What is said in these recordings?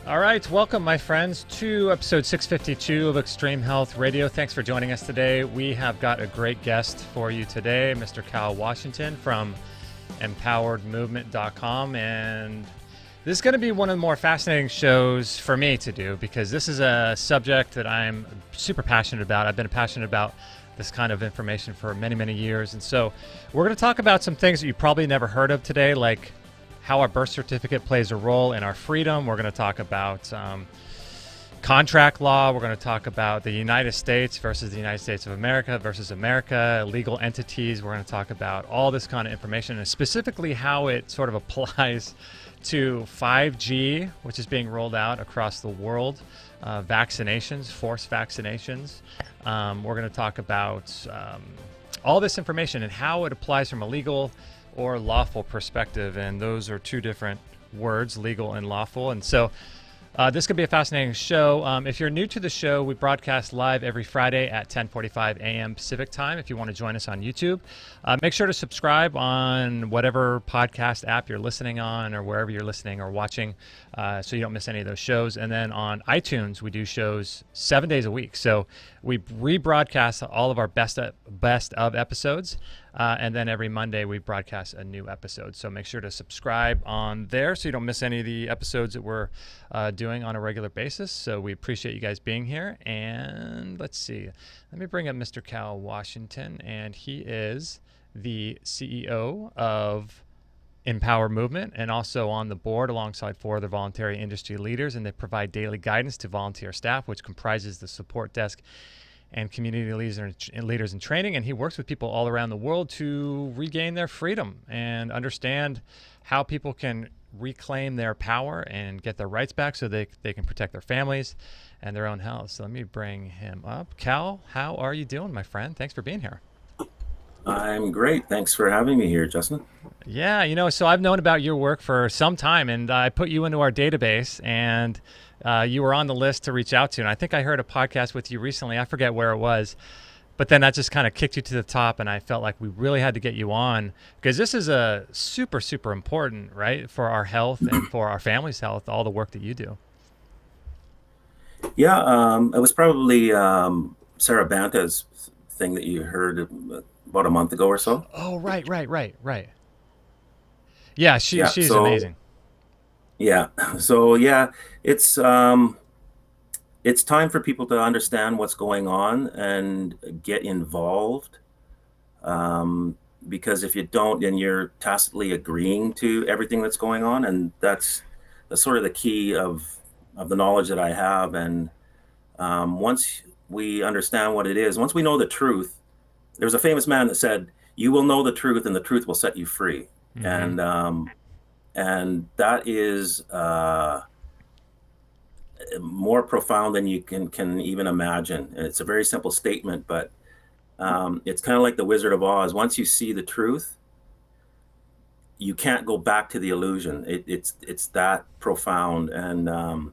All right, welcome, my friends, to episode 652 of Extreme Health Radio. Thanks for joining us today. We have got a great guest for you today, Mr. Cal Washington from empoweredmovement.com. And this is going to be one of the more fascinating shows for me to do because this is a subject that I'm super passionate about. I've been passionate about this kind of information for many, many years. And so we're going to talk about some things that you probably never heard of today, like how our birth certificate plays a role in our freedom. We're going to talk about contract law. We're going to talk about the United States versus the United States of America versus America, legal entities. We're going to talk about all this kind of information and specifically how it sort of applies to 5G, which is being rolled out across the world, vaccinations, forced vaccinations. We're going to talk about all this information and how it applies from a legal or lawful perspective, and those are two different words, legal and lawful. And so this could be a fascinating show. If you're new to the show, we broadcast live every Friday at 10:45 a.m. Pacific time. If you want to join us on YouTube, make sure to subscribe on whatever podcast app you're listening on or wherever you're listening or watching so you don't miss any of those shows. And then on iTunes, we do shows 7 days a week. So we rebroadcast all of our best of episodes. And then every Monday we broadcast a new episode. So make sure to subscribe on there so you don't miss any of the episodes that we're doing on a regular basis. So we appreciate you guys being here. And let's see. Let me bring up Mr. Cal Washington. And he is the CEO of Impowered Movement and also on the board alongside four other voluntary industry leaders. And they provide daily guidance to volunteer staff, which comprises the support desk and community leaders in training. And he works with people all around the world to regain their freedom and understand how people can reclaim their power and get their rights back so they can protect their families and their own health. So let me bring him up. Cal, how are you doing, my friend? Thanks for being here. I'm great. Thanks for having me here, Justin. Yeah, so I've known about your work for some time, and I put you into our database, and you were on the list to reach out to. And I think I heard a podcast with you recently. I forget where it was, but then that just kind of kicked you to the top, and I felt like we really had to get you on because this is a super, super important, right, for our health and for our family's health, all the work that you do. Yeah, it was probably Sarah Banta's thing that you heard about a month ago or so. Oh, right. Yeah, Yeah, she's so amazing. yeah, so yeah, it's um, it's time for people to understand what's going on and get involved. Um, because if you don't, then you're tacitly agreeing to everything that's going on, and that's sort of the key of the knowledge that I have. And once we understand what it is, once we know the truth, there was a famous man that said, "You will know the truth, and the truth will set you free." Mm-hmm. And that is more profound than you can even imagine. And it's a very simple statement, but it's kind of like the Wizard of Oz. Once you see the truth, you can't go back to the illusion. It's that profound. And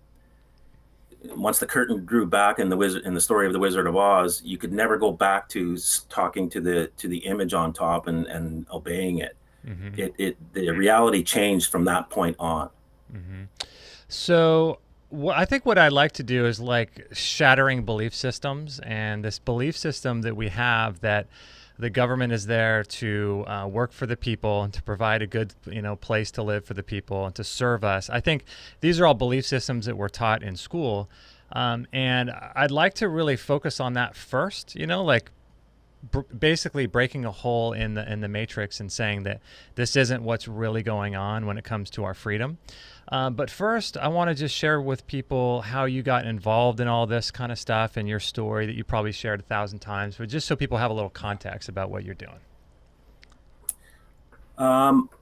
once the curtain drew back in the story of the Wizard of Oz, you could never go back to talking to the image on top and obeying it. Mm-hmm. The reality changed from that point on. Mm-hmm. So I think what I like to do is like shattering belief systems, and this belief system that we have that the government is there to work for the people and to provide a good, place to live for the people and to serve us. I think these are all belief systems that we're taught in school, and I'd like to really focus on that first. Like basically breaking a hole in the matrix and saying that this isn't what's really going on when it comes to our freedom. But first, I want to just share with people how you got involved in all this kind of stuff and your story that you probably shared 1,000 times, but just so people have a little context about what you're doing.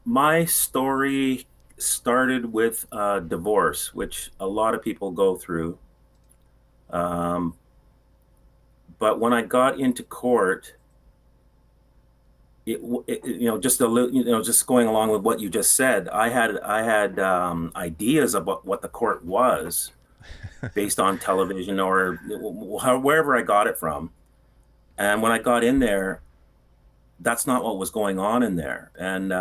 My story started with divorce, which a lot of people go through. Um, but when I got into court, just going along with what you just said, I had ideas about what the court was based on television or wherever I got it from. And when I got in there, that's not what was going on in there. And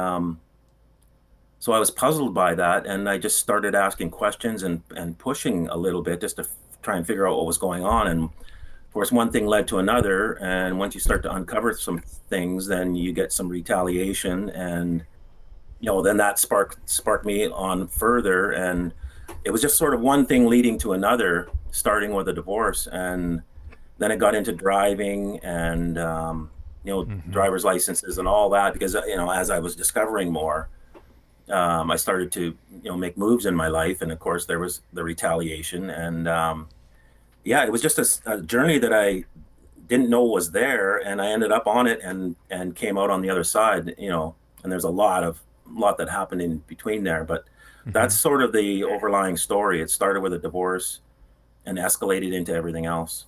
So I was puzzled by that, and I just started asking questions and pushing a little bit just to try and figure out what was going on. And of course, one thing led to another, and once you start to uncover some things, then you get some retaliation, and then that sparked me on further, and it was just sort of one thing leading to another, starting with a divorce, and then it got into driving and Mm-hmm. driver's licenses and all that, because as I was discovering more, I started to make moves in my life, and of course there was the retaliation, and yeah, it was just a journey that I didn't know was there, and I ended up on it and came out on the other side, and there's a lot that happened in between there, but Mm-hmm. that's sort of the overlying story. It started with a divorce and escalated into everything else.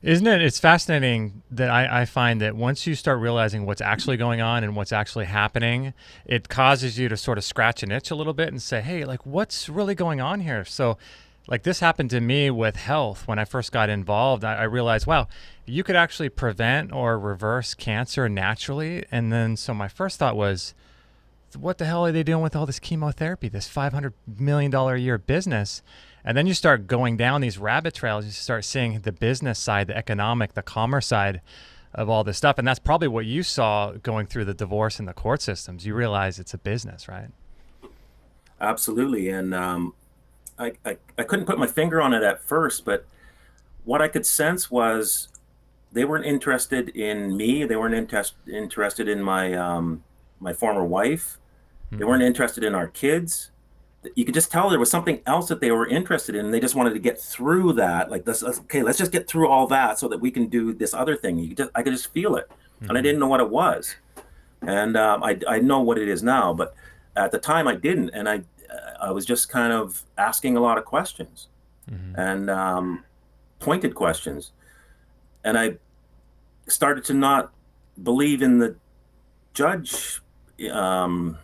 Isn't it? It's fascinating that I find that once you start realizing what's actually going on and what's actually happening, it causes you to sort of scratch an itch a little bit and say, hey, like, what's really going on here? So, like, this happened to me with health. When I first got involved, I realized, wow, you could actually prevent or reverse cancer naturally. And then, so my first thought was, what the hell are they doing with all this chemotherapy, this $500 million a year business? And then you start going down these rabbit trails. You start seeing the business side, the economic, the commerce side of all this stuff. And that's probably what you saw going through the divorce and the court systems. You realize it's a business, right? Absolutely. And I couldn't put my finger on it at first, but what I could sense was they weren't interested in me. They weren't interested in my former wife. They weren't Mm-mm. interested in our kids. You could just tell there was something else that they were interested in. And they just wanted to get through that. Like, okay, let's just get through all that so that we can do this other thing. I could just feel it, and I Mm-hmm. didn't know what it was. And I know what it is now, but at the time I didn't, and I was just kind of asking a lot of questions, Mm-hmm. and pointed questions, and I started to not believe in the judge um,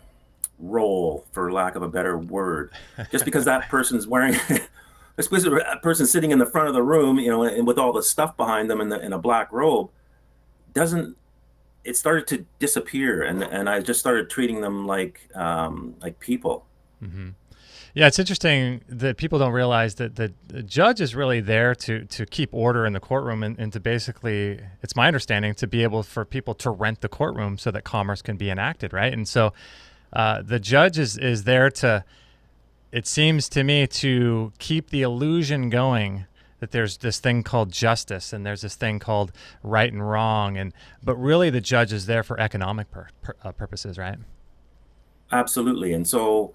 role, for lack of a better word, just because that person's wearing. Just because a person sitting in the front of the room, and with all the stuff behind them in a black robe, doesn't. It started to disappear, and I just started treating them like people. Mm-hmm. Yeah, it's interesting that people don't realize that the judge is really there to keep order in the courtroom and to basically, it's my understanding, to be able for people to rent the courtroom so that commerce can be enacted, right? And so the judge is there to, it seems to me, to keep the illusion going that there's this thing called justice and there's this thing called right and wrong, and but really the judge is there for economic purposes, right? Absolutely. And so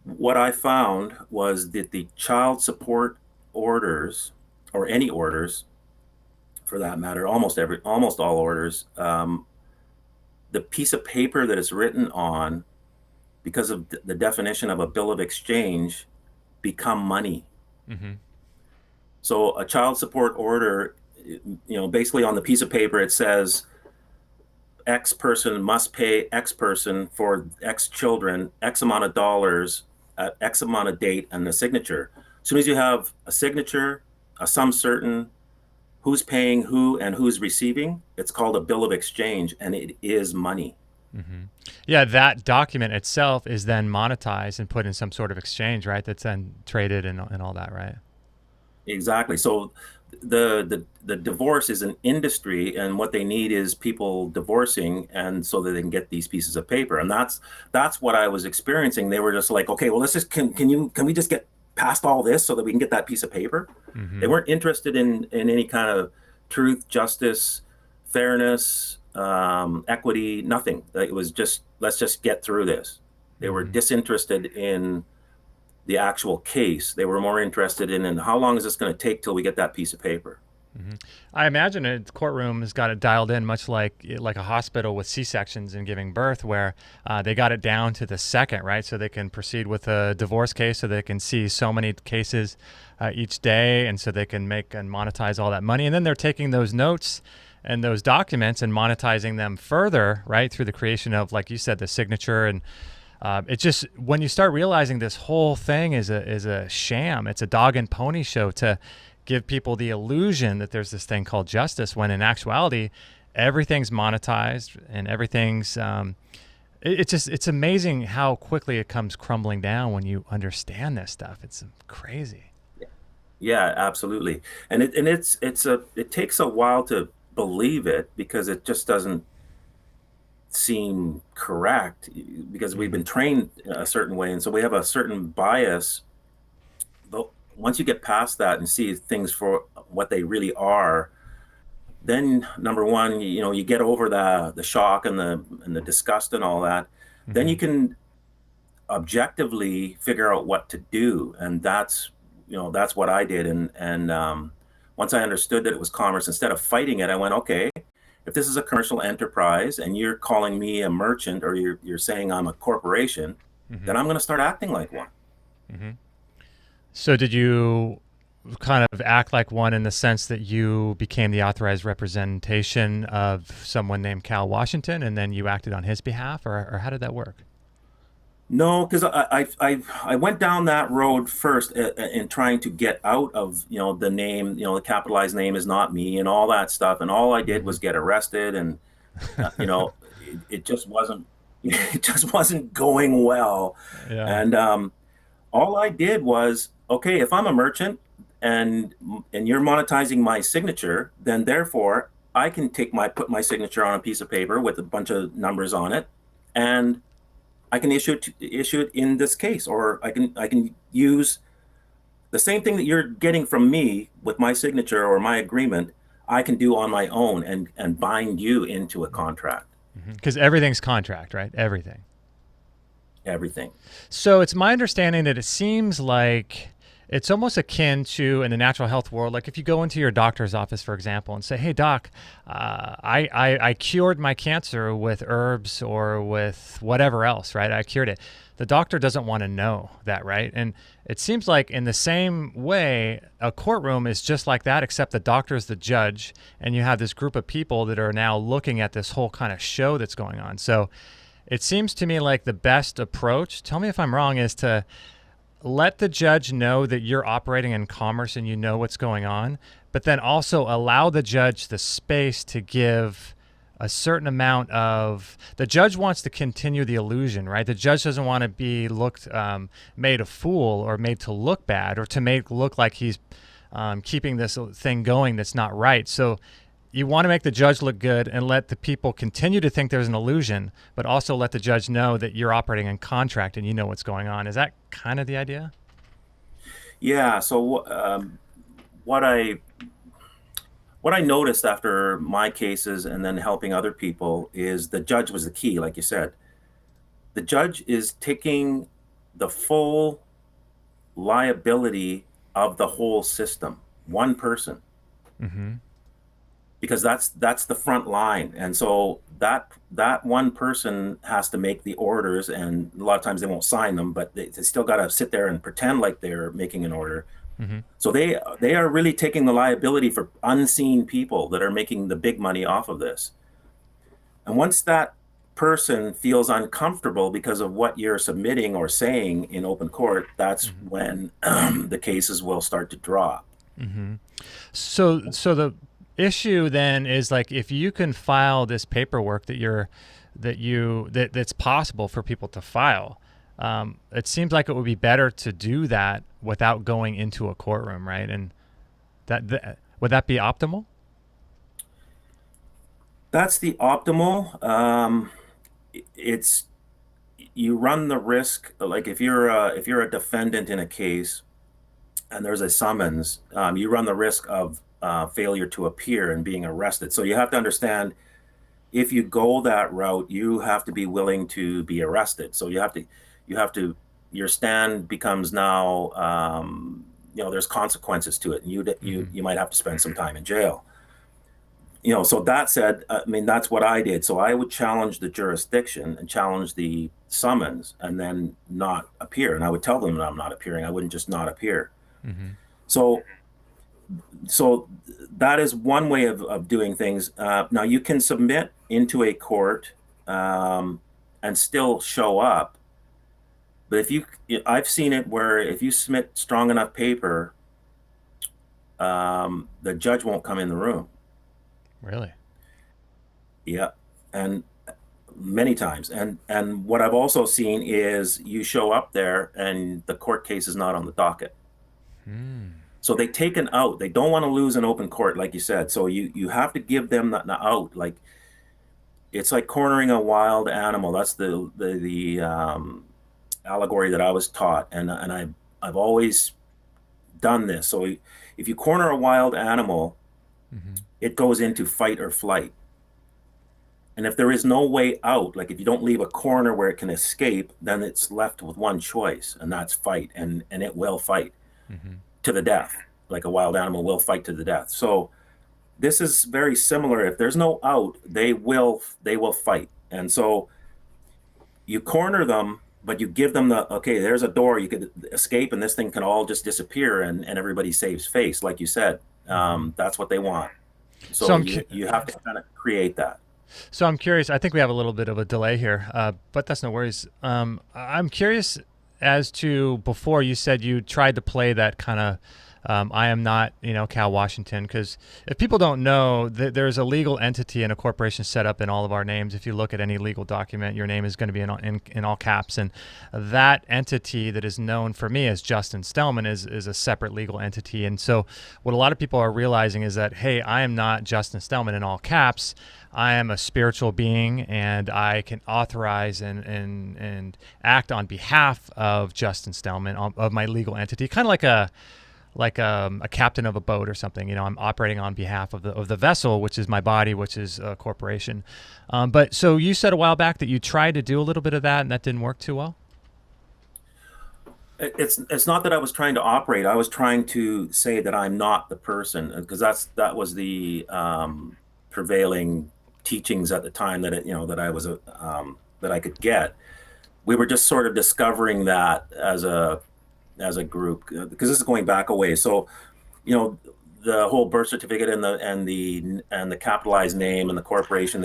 what I found was that the child support orders, or any orders for that matter, almost all orders, the piece of paper that it's written on, because of the definition of a bill of exchange, become money. Mm-hmm. So a child support order, basically on the piece of paper, it says X person must pay X person for X children, X amount of dollars at X amount of date, and the signature. As soon as you have a signature, a sum certain, who's paying who and who's receiving, it's called a bill of exchange, and it is money. Mm-hmm. Yeah, that document itself is then monetized and put in some sort of exchange, right? That's then traded and all that, right? Exactly. So the divorce is an industry, and what they need is people divorcing, and so that they can get these pieces of paper. And that's what I was experiencing. They were just like, okay, well, let's just can we just get past all this so that we can get that piece of paper? They Mm-hmm. weren't interested in any kind of truth, justice, fairness, equity, nothing. It was just, let's just get through this. They were Mm-hmm. disinterested in the actual case. They were more interested in how long is this going to take till we get that piece of paper. Mm-hmm. I imagine a courtroom has got it dialed in much like a hospital with C-sections and giving birth, where they got it down to the second, right? So they can proceed with a divorce case, so they can see so many cases each day, and so they can make and monetize all that money. And then they're taking those notes and those documents and monetizing them further, right, through the creation of, like you said, the signature. And it's just, when you start realizing this whole thing is a sham, it's a dog and pony show to give people the illusion that there's this thing called justice, when in actuality everything's monetized and everything's It's amazing how quickly it comes crumbling down when you understand this stuff. It's crazy. Yeah, absolutely. And it takes a while to believe it because it just doesn't seem correct because we've Hmm. been trained a certain way, and so we have a certain bias. But once you get past that and see things for what they really are, then number one, you get over the shock and the disgust and all that. Then Hmm. you can objectively figure out what to do, and that's what I did. And once I understood that it was commerce, instead of fighting it, I went, okay, if this is a commercial enterprise and you're calling me a merchant, or you're saying I'm a corporation, Hmm. then I'm going to start acting like one. Hmm. So did you kind of act like one in the sense that you became the authorized representation of someone named Cal Washington, and then you acted on his behalf, or how did that work? No, because I went down that road first in trying to get out of the name, the capitalized name is not me and all that stuff, and all I did Hmm. was get arrested, and it just wasn't it just wasn't going well. Yeah. And all I did was, okay, if I'm a merchant and you're monetizing my signature, then therefore I can put my signature on a piece of paper with a bunch of numbers on it, and I can issue it in this case, or I can use the same thing that you're getting from me with my signature or my agreement. I can do on my own and bind you into a contract. Because everything's contract, right? Everything. Everything. So it's my understanding that it seems like it's almost akin to in the natural health world. Like if you go into your doctor's office, for example, and say, "Hey, doc, I cured my cancer with herbs or with whatever else, right? I cured it." The doctor doesn't want to know that, right? And it seems like in the same way, a courtroom is just like that, except the doctor is the judge, and you have this group of people that are now looking at this whole kind of show that's going on. So it seems to me like the best approach, tell me if I'm wrong, is to let the judge know that you're operating in commerce and you know what's going on, but then also allow the judge the space to give a certain amount of. The judge wants to continue the illusion, right? The judge doesn't want to be made a fool or made to look bad or to make look like he's keeping this thing going that's not right. So you want to make the judge look good and let the people continue to think there's an illusion, but also let the judge know that you're operating in contract and you know what's going on. Is that kind of the idea? Yeah. So what I what I noticed after my cases and then helping other people is the judge was the key, like you said. The judge is taking the full liability of the whole system, one person, Mm-hmm. because that's the front line. And so that one person has to make the orders, and a lot of times they won't sign them, but they still got to sit there and pretend like they're making an order. Mm-hmm. So they are really taking the liability for unseen people that are making the big money off of this. And once that person feels uncomfortable because of what you're submitting or saying in open court, that's Mm-hmm. when the cases will start to drop. Mm-hmm. So the issue then is like if you can file this paperwork that's possible for people to file. It seems like it would be better to do that without going into a courtroom, right? And would that be optimal? That's the optimal. It's you run the risk, like if you're a defendant in a case and there's a summons, you run the risk of failure to appear and being arrested. So you have to understand, if you go that route, you have to be willing to be arrested. So you have to, your stand becomes now, there's consequences to it, and Mm-hmm. you might have to spend some time in jail. So that said, I mean, that's what I did. So I would challenge the jurisdiction and challenge the summons and then not appear. And I would tell them that I'm not appearing. I wouldn't just not appear. Mm-hmm. So so that is one way of doing things. Now you can submit into a court and still show up, but I've seen it where if you submit strong enough paper, the judge won't come in the room. Really? Yeah, and many times. And what I've also seen is you show up there and the court case is not on the docket. So they take an out. They don't want to lose an open court, like you said. So you have to give them the out. Like it's like cornering a wild animal. That's the allegory that I was taught, and I've always done this. So if you corner a wild animal, it goes into fight or flight. And if there is no way out, like if you don't leave a corner where it can escape, then it's left with one choice, and that's fight, and it will fight to the death. Like a wild animal will fight to the death. So this is very similar. If there's no out, they will fight. And so you corner them, but you give them the, okay, there's a door, you could escape, and this thing can all just disappear, and everybody saves face, like you said. That's what they want. So you have to kind of create that. So I'm curious. I think we have a little bit of a delay here, but that's no worries. I'm curious as to, before you said you tried to play that kind of I am not, Cal Washington, because if people don't know, there's a legal entity and a corporation set up in all of our names. If you look at any legal document, your name is going to be in all caps, and that entity that is known for me as Justin Stellman is a separate legal entity. And so what a lot of people are realizing is that, hey, I am not Justin Stellman in all caps. I am a spiritual being, and I can authorize and act on behalf of Justin Stellman, of my legal entity, kind of like a captain of a boat or something. I'm operating on behalf of the vessel, which is my body, which is a corporation. But so you said a while back that you tried to do a little bit of that, and that didn't work too well. It's not that I was trying to operate. I was trying to say that I'm not the person, because that was the prevailing teachings at the time that that I could get. We were just sort of discovering that as a group, because this is going back a ways. So, the whole birth certificate and the capitalized name and the corporation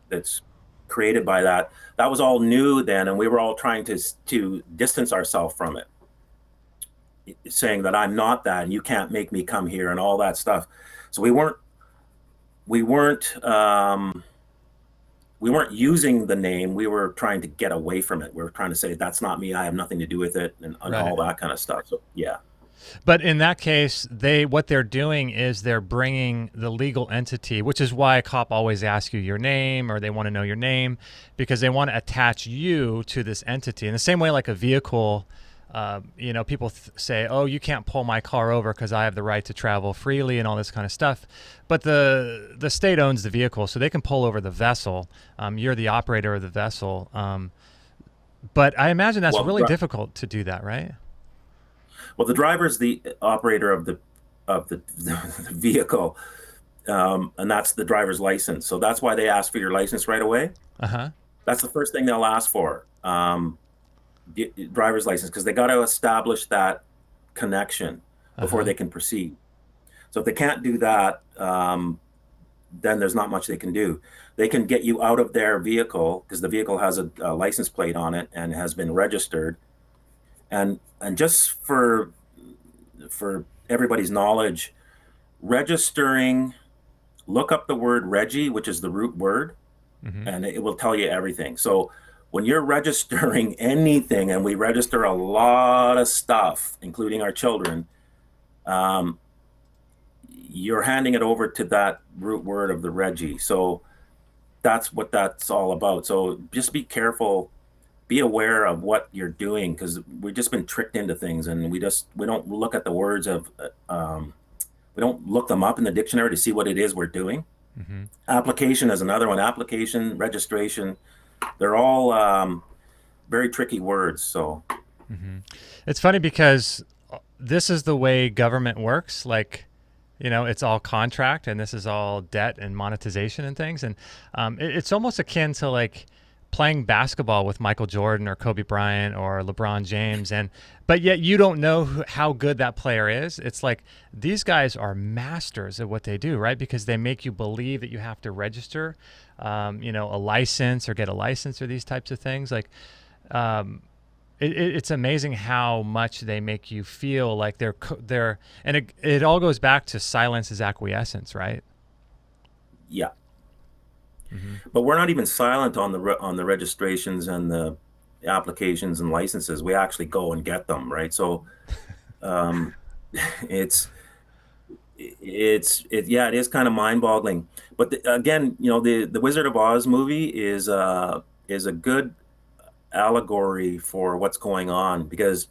that's created by that was all new then, and we were all trying to distance ourselves from it, saying that I'm not that, and you can't make me come here, and all that stuff. So we weren't using the name. We were trying to get away from it. We were trying to say, that's not me. I have nothing to do with it, and right, all that kind of stuff. So, yeah. But in that case, what they're doing is they're bringing the legal entity, which is why a cop always asks you your name, or they want to know your name, because they want to attach you to this entity. In the same way, like a vehicle, people say, oh, you can't pull my car over because I have the right to travel freely and all this kind of stuff. But the state owns the vehicle, so they can pull over the vessel. You're the operator of the vessel. But I imagine that's really difficult to do that, right? Well, the driver's the operator of the vehicle, and that's the driver's license. So that's why they ask for your license right away. That's the first thing they'll ask for. Driver's license, because they got to establish that connection before they can proceed. So if they can't do that, then there's not much they can do. They can get you out of their vehicle, because the vehicle has a license plate on it and has been registered. And just for everybody's knowledge, registering, look up the word Reggie, which is the root word, and it will tell you everything. So when you're registering anything, and we register a lot of stuff, including our children, you're handing it over to that root word of the Reggie. So that's what that's all about. So just be careful, be aware of what you're doing, because we've just been tricked into things, and we don't look at the words of, we don't look them up in the dictionary to see what it is we're doing. Application is another one. Application, registration, they're all very tricky words. So it's funny because this is the way government works. Like, it's all contract, and this is all debt and monetization and things. And it's almost akin to like playing basketball with Michael Jordan or Kobe Bryant or LeBron James, but yet you don't know how good that player is. It's like these guys are masters at what they do, right? Because they make you believe that you have to register, a license or get a license or these types of things. Like, it's amazing how much they make you feel like they're, and it all goes back to silence is acquiescence, right? Yeah. Hmm. But we're not even silent on on the registrations and the applications and licenses. We actually go and get them, right? So um, it's yeah, it is kind of mind-boggling. But again, the Wizard of Oz movie is a good allegory for what's going on, because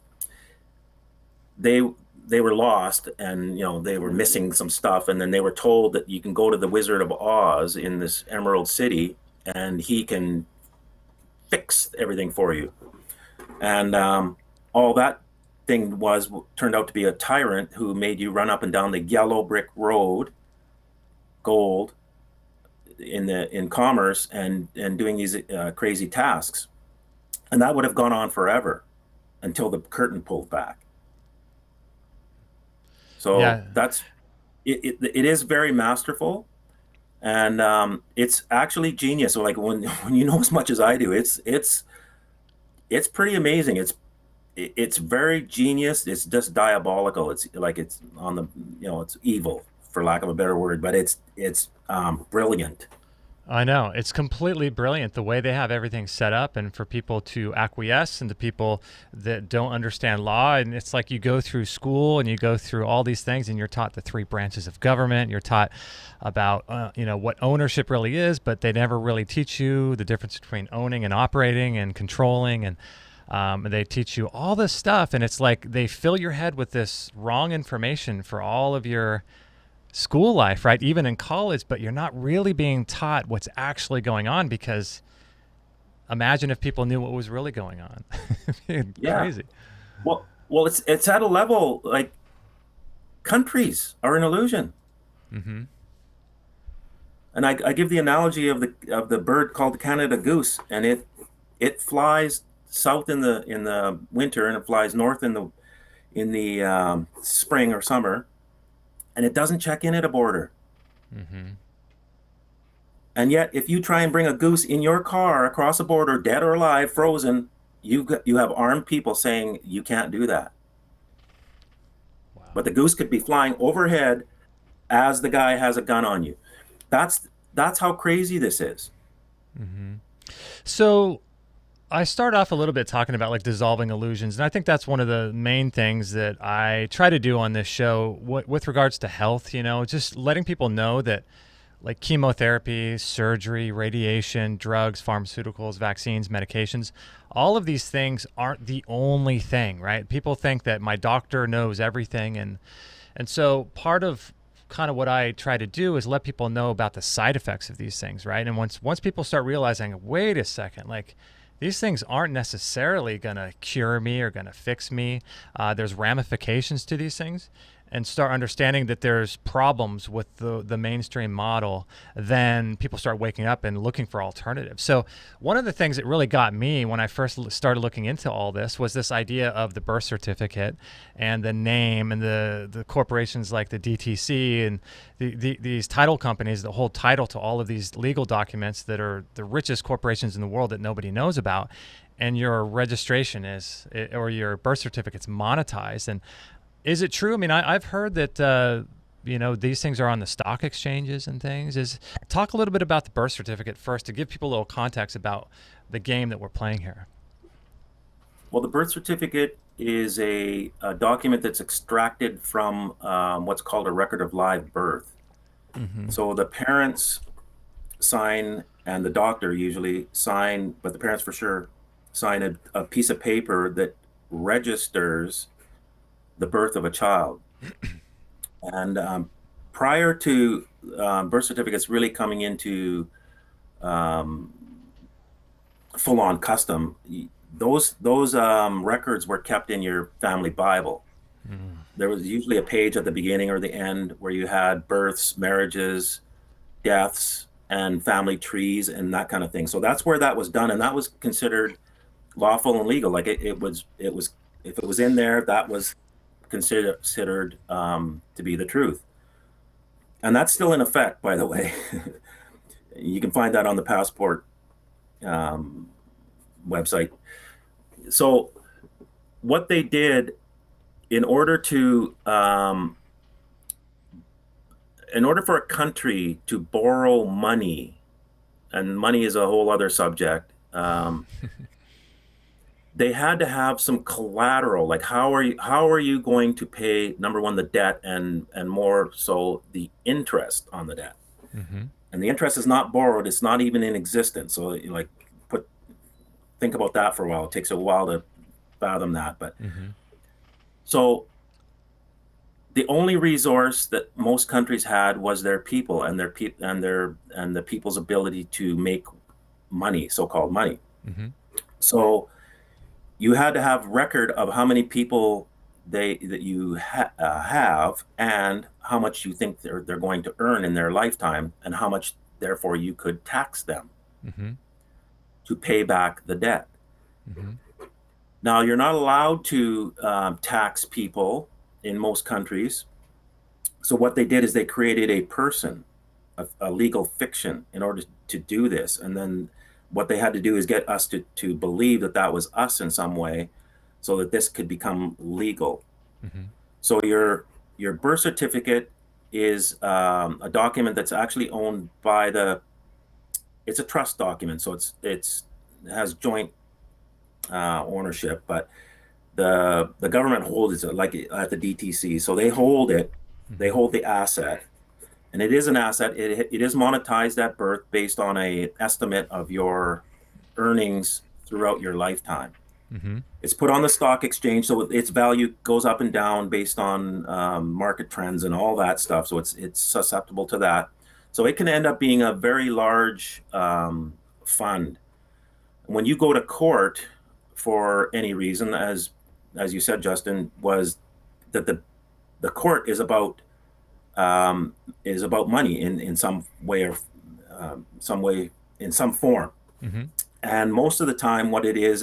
they they were lost, and they were missing some stuff, and then they were told that you can go to the Wizard of Oz in this Emerald City, and he can fix everything for you. And all that thing was turned out to be a tyrant who made you run up and down the yellow brick road, gold, in commerce, and doing these crazy tasks. And that would have gone on forever until the curtain pulled back. So Yeah, it is very masterful, and it's actually genius. So like when you know as much as I do, it's pretty amazing. It's very genius. It's just diabolical. It's like it's on the it's evil, for lack of a better word, but it's brilliant. I know. It's completely brilliant the way they have everything set up, and for people to acquiesce, and the people that don't understand law. And it's like you go through school and you go through all these things, and you're taught the three branches of government. You're taught about, what ownership really is, but they never really teach you the difference between owning and operating and controlling. And they teach you all this stuff. And it's like they fill your head with this wrong information for all of your school life, right? Even in college, but you're not really being taught what's actually going on, because imagine if people knew what was really going on. Yeah. Crazy. Well, it's at a level like countries are an illusion. Hmm. And I give the analogy of the bird called the Canada goose, and it flies south in the winter, and it flies north in the spring or summer, and it doesn't check in at a border. Hmm. And yet, if you try and bring a goose in your car across a border, dead or alive, frozen, you have armed people saying you can't do that. Wow. But the goose could be flying overhead as the guy has a gun on you. That's how crazy this is. Hmm. So I start off a little bit talking about like dissolving illusions, and I think that's one of the main things that I try to do on this show with regards to health. Just letting people know that like chemotherapy, surgery, radiation, drugs, pharmaceuticals, vaccines, medications, all of these things aren't the only thing, right? People think that my doctor knows everything, and so part of kind of what I try to do is let people know about the side effects of these things, right? And once people start realizing, wait a second, like these things aren't necessarily going to cure me or going to fix me. There's ramifications to these things, and start understanding that there's problems with the mainstream model, then people start waking up and looking for alternatives. So one of the things that really got me when I first started looking into all this was this idea of the birth certificate and the name, and the corporations like the DTC and these title companies that hold title to all of these legal documents that are the richest corporations in the world that nobody knows about. And your registration or your birth certificate's monetized. And is it true? I mean, I've heard that these things are on the stock exchanges and things. Talk a little bit about the birth certificate first to give people a little context about the game that we're playing here. Well, the birth certificate is a document that's extracted from what's called a record of live birth. Mm-hmm. So the parents sign, and the doctor usually sign, but the parents for sure sign a piece of paper that registers the birth of a child. And prior to birth certificates really coming into um, full-on custom, those records were kept in your family Bible. Mm. There was usually a page at the beginning or the end where you had births, marriages, deaths, and family trees and that kind of thing. So that's where that was done, and that was considered lawful and legal. Like it was if it was in there, that was considered to be the truth. And that's still in effect, by the way. You can find that on the passport um, website. So what they did in order to in order for a country to borrow money and money is a whole other subject. They had to have some collateral. Like, how are you going to pay, number one, the debt, and more so the interest on the debt? Mm-hmm. And the interest is not borrowed; it's not even in existence. So, like, think about that for a while. It takes a while to fathom that. But Mm-hmm. so the only resource that most countries had was their people, and the people's ability to make money, so-called money. Mm-hmm. So you had to have record of how many people that you have, and how much you think they're going to earn in their lifetime, and how much therefore you could tax them Mm-hmm. to pay back the debt. Mm-hmm. Now, you're not allowed to tax people in most countries. So what they did is they created a person, a legal fiction, in order to do this. And then what they had to do is get us to believe that that was us in some way, so that this could become legal. Mm-hmm. So your birth certificate is a document that's actually owned by it's a trust document. So it has joint ownership, but the government holds it, like at the DTC. So they hold it, they Mm-hmm. hold the asset, and it is an asset. It is monetized at birth based on a estimate of your earnings throughout your lifetime. Mm-hmm. It's put on the stock exchange, so its value goes up and down based on market trends and all that stuff. So it's susceptible to that. So it can end up being a very large fund. When you go to court for any reason, as you said, Justin, was that the court is about money in some way, or some way, in some form. Mm-hmm. And most of the time what it is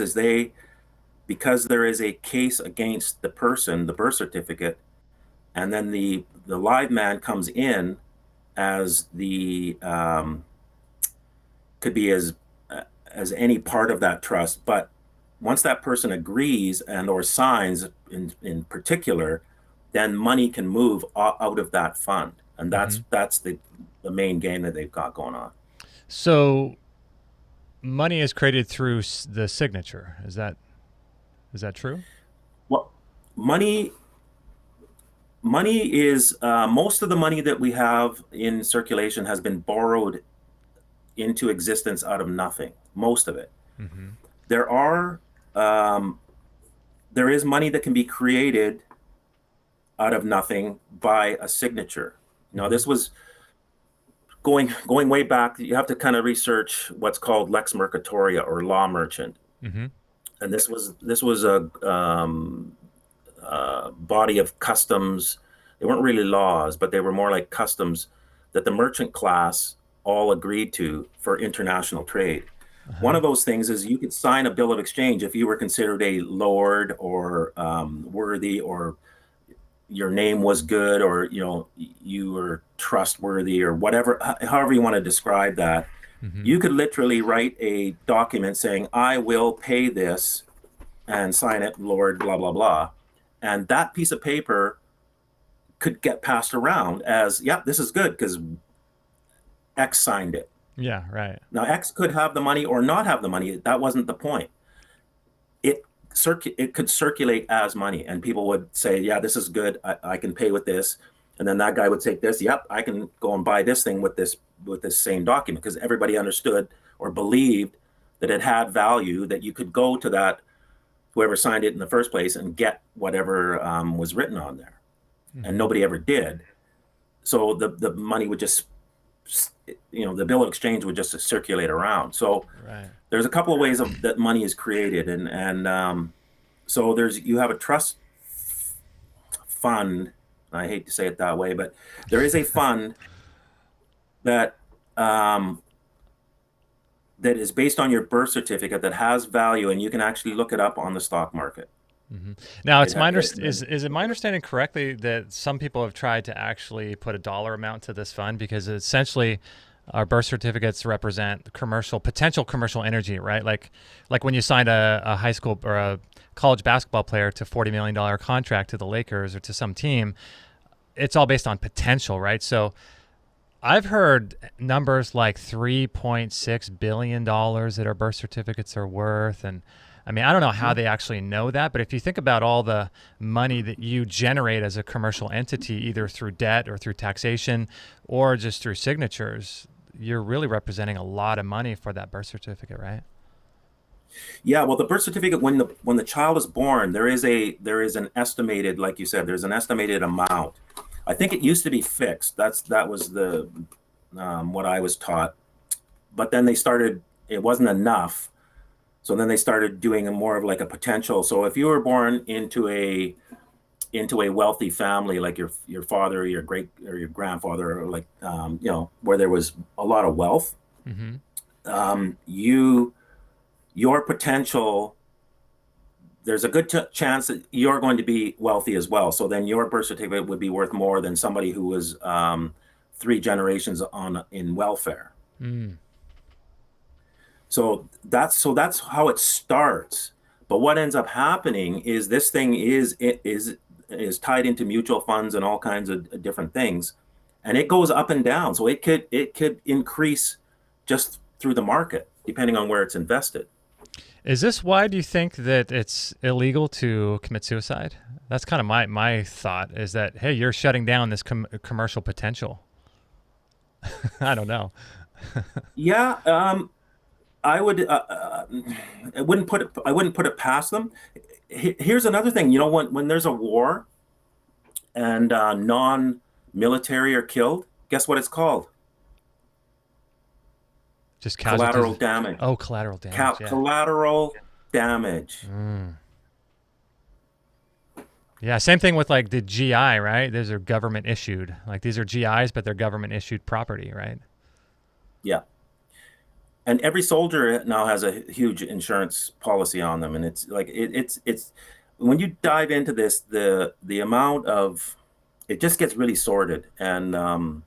because there is a case against the person, the birth certificate, and then the live man comes in as the could be as any part of that trust. But once that person agrees and or signs in particular, then money can move out of that fund, and Mm-hmm. that's the main game that they've got going on. So money is created through the signature. Is that true? Well, money money is most of the money that we have in circulation has been borrowed into existence out of nothing. Most of it. Mm-hmm. There are um, there is money that can be created out of nothing by a signature. Now, Mm-hmm. this was going way back. You have to kind of research what's called lex mercatoria, or law merchant, Mm-hmm. and this was a body of customs. They weren't really laws, but they were more like customs that the merchant class all agreed to for international trade. One Uh-huh. of those things is you could sign a bill of exchange if you were considered a lord, or worthy, or your name was good, or you were trustworthy, or whatever, however you want to describe that. Mm-hmm. You could literally write a document saying, I will pay this, and sign it, Lord, blah, blah, blah. And that piece of paper could get passed around as, yeah, this is good because X signed it. Yeah. Right. Now, X could have the money or not have the money. That wasn't the point. It it could circulate as money, and people would say, yeah, this is good. I can pay with this. And then that guy would take this. Yep, I can go and buy this thing with this same document, because everybody understood or believed that it had value, that you could go to that whoever signed it in the first place and get whatever was written on there. And Mm-hmm. nobody ever did. So the money would just, the bill of exchange would just circulate around. So Right. there's a couple of ways that money is created, and so you have a trust fund. I hate to say it that way, but there is a fund that that is based on your birth certificate, that has value, and you can actually look it up on the stock market. Mm-hmm. Now, It, it's my it, is it my understanding correctly that some people have tried to actually put a dollar amount to this fund, because essentially our birth certificates represent potential commercial energy, right? Like when you signed a high school or a college basketball player to $40 million contract to the Lakers or to some team, it's all based on potential, right? So I've heard numbers like $3.6 billion that our birth certificates are worth. And I mean, I don't know how they actually know that, but if you think about all the money that you generate as a commercial entity, either through debt or through taxation or just through signatures, you're really representing a lot of money for that birth certificate, right? Yeah, well, the birth certificate, when the child is born, there is an estimated, like you said, there's an estimated amount. I think it used to be fixed. That was the what I was taught. But then they started. It wasn't enough. So then they started doing a more of like a potential. So if you were born into a wealthy family, like your father or your great or your grandfather, or like where there was a lot of wealth, Mm-hmm. you your potential, there's a good chance that you're going to be wealthy as well. So then your birth certificate would be worth more than somebody who was three generations on in welfare. Mm. So that's how it starts. But what ends up happening is this thing is tied into mutual funds and all kinds of different things, and it goes up and down. So it could increase just through the market depending on where it's invested. Is this why do you think that it's illegal to commit suicide? That's kind of my thought is that, hey, you're shutting down this commercial potential. I don't know. Yeah, I would. I wouldn't put it past them. Here's another thing. When there's a war and non-military are killed, guess what it's called? Just Collateral casualties. damage. Oh, collateral damage. Yeah. Collateral damage. Mm. Yeah. Same thing with like the GI, right? Those are government issued. Like these are GIs, but they're government issued property, right? Yeah. And every soldier now has a huge insurance policy on them, and it's like it's when you dive into this, the amount of it just gets really sordid and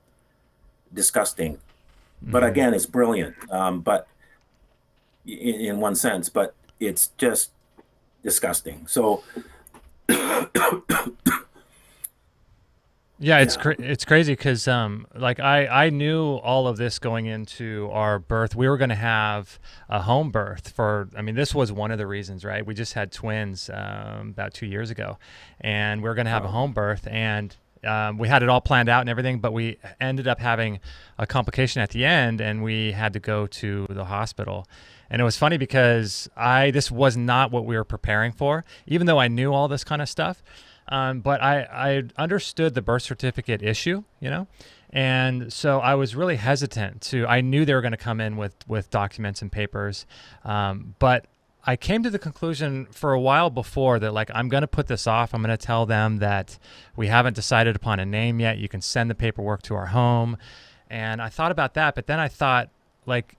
disgusting. But Mm-hmm. again, it's brilliant. But in one sense, but it's just disgusting. So Yeah, yeah, it's crazy because like I knew all of this going into our birth. We were going to have a home birth for. I mean, this was one of the reasons, right? We just had twins about 2 years ago, and we were going to have a wow. home birth, and we had it all planned out and everything. But we ended up having a complication at the end, and we had to go to the hospital. And it was funny because this was not what we were preparing for, even though I knew all this kind of stuff. But I understood the birth certificate issue, and so I was really hesitant to. I knew they were going to come in with documents and papers, but I came to the conclusion for a while before that like I'm going to put this off. I'm going to tell them that we haven't decided upon a name yet. You can send the paperwork to our home, and I thought about that, but then I thought like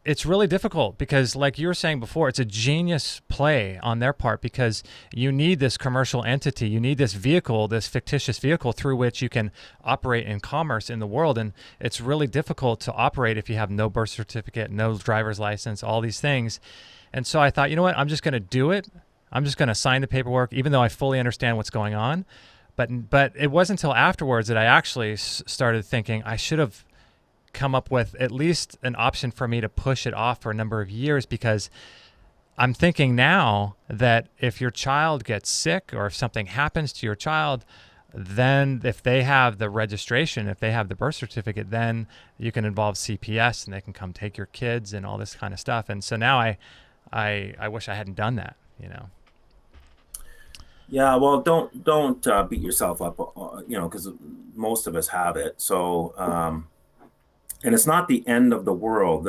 it's really difficult because like you were saying before, it's a genius play on their part because you need this commercial entity, you need this vehicle, this fictitious vehicle through which you can operate in commerce in the world. And it's really difficult to operate if you have no birth certificate, no driver's license, all these things. And so I thought, you know what, I'm just going to do it. I'm just going to sign the paperwork even though I fully understand what's going on. But it wasn't until afterwards that I actually started thinking I should have come up with at least an option for me to push it off for a number of years, because I'm thinking now that if your child gets sick or if something happens to your child, then if they have the registration, if they have the birth certificate, then you can involve CPS and they can come take your kids and all this kind of stuff. And so now I wish I hadn't done that. Yeah, well, don't beat yourself up, because most of us have it. So, and it's not the end of the world.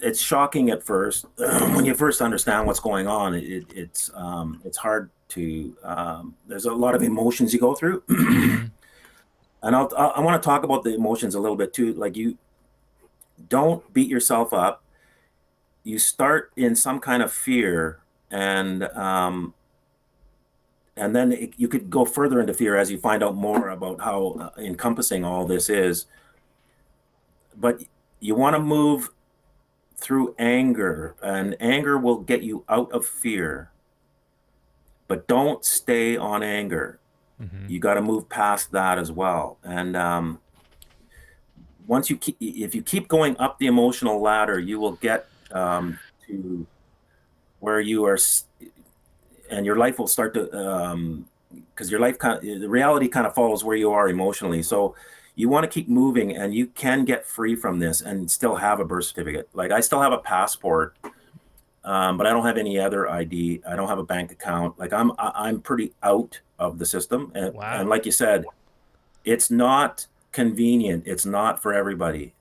It's shocking at first when you first understand what's going on. It's hard to. There's a lot of emotions you go through, Mm-hmm. and I want to talk about the emotions a little bit too. Like you don't beat yourself up. You start in some kind of fear, and then you could go further into fear as you find out more about how encompassing all this is. But you want to move through anger, and anger will get you out of fear. But don't stay on anger. You got to move past that as well. And if you keep going up the emotional ladder, you will get to where you are, and your life will start to, because your life the reality kind of follows where you are emotionally. So you want to keep moving, and you can get free from this and still have a birth certificate. Like, I still have a passport, but I don't have any other ID. I don't have a bank account. Like, I'm pretty out of the system. And, Wow. and like you said, it's not convenient. It's not for everybody.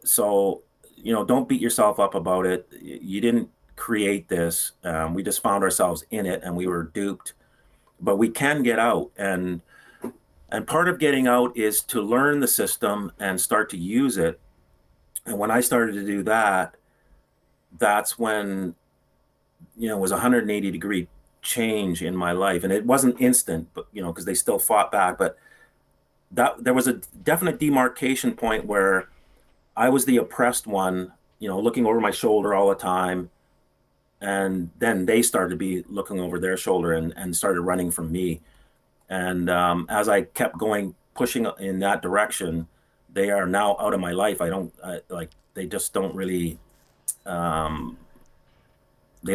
So, don't beat yourself up about it. You didn't create this. We just found ourselves in it, and we were duped. But we can get out, and part of getting out is to learn the system and start to use it. And when I started to do that, that's when, it was a 180-degree change in my life. And it wasn't instant, but, because they still fought back. But there was a definite demarcation point where I was the oppressed one, looking over my shoulder all the time. And then they started to be looking over their shoulder and started running from me. And as I kept going, pushing in that direction, they are now out of my life. They just don't really, they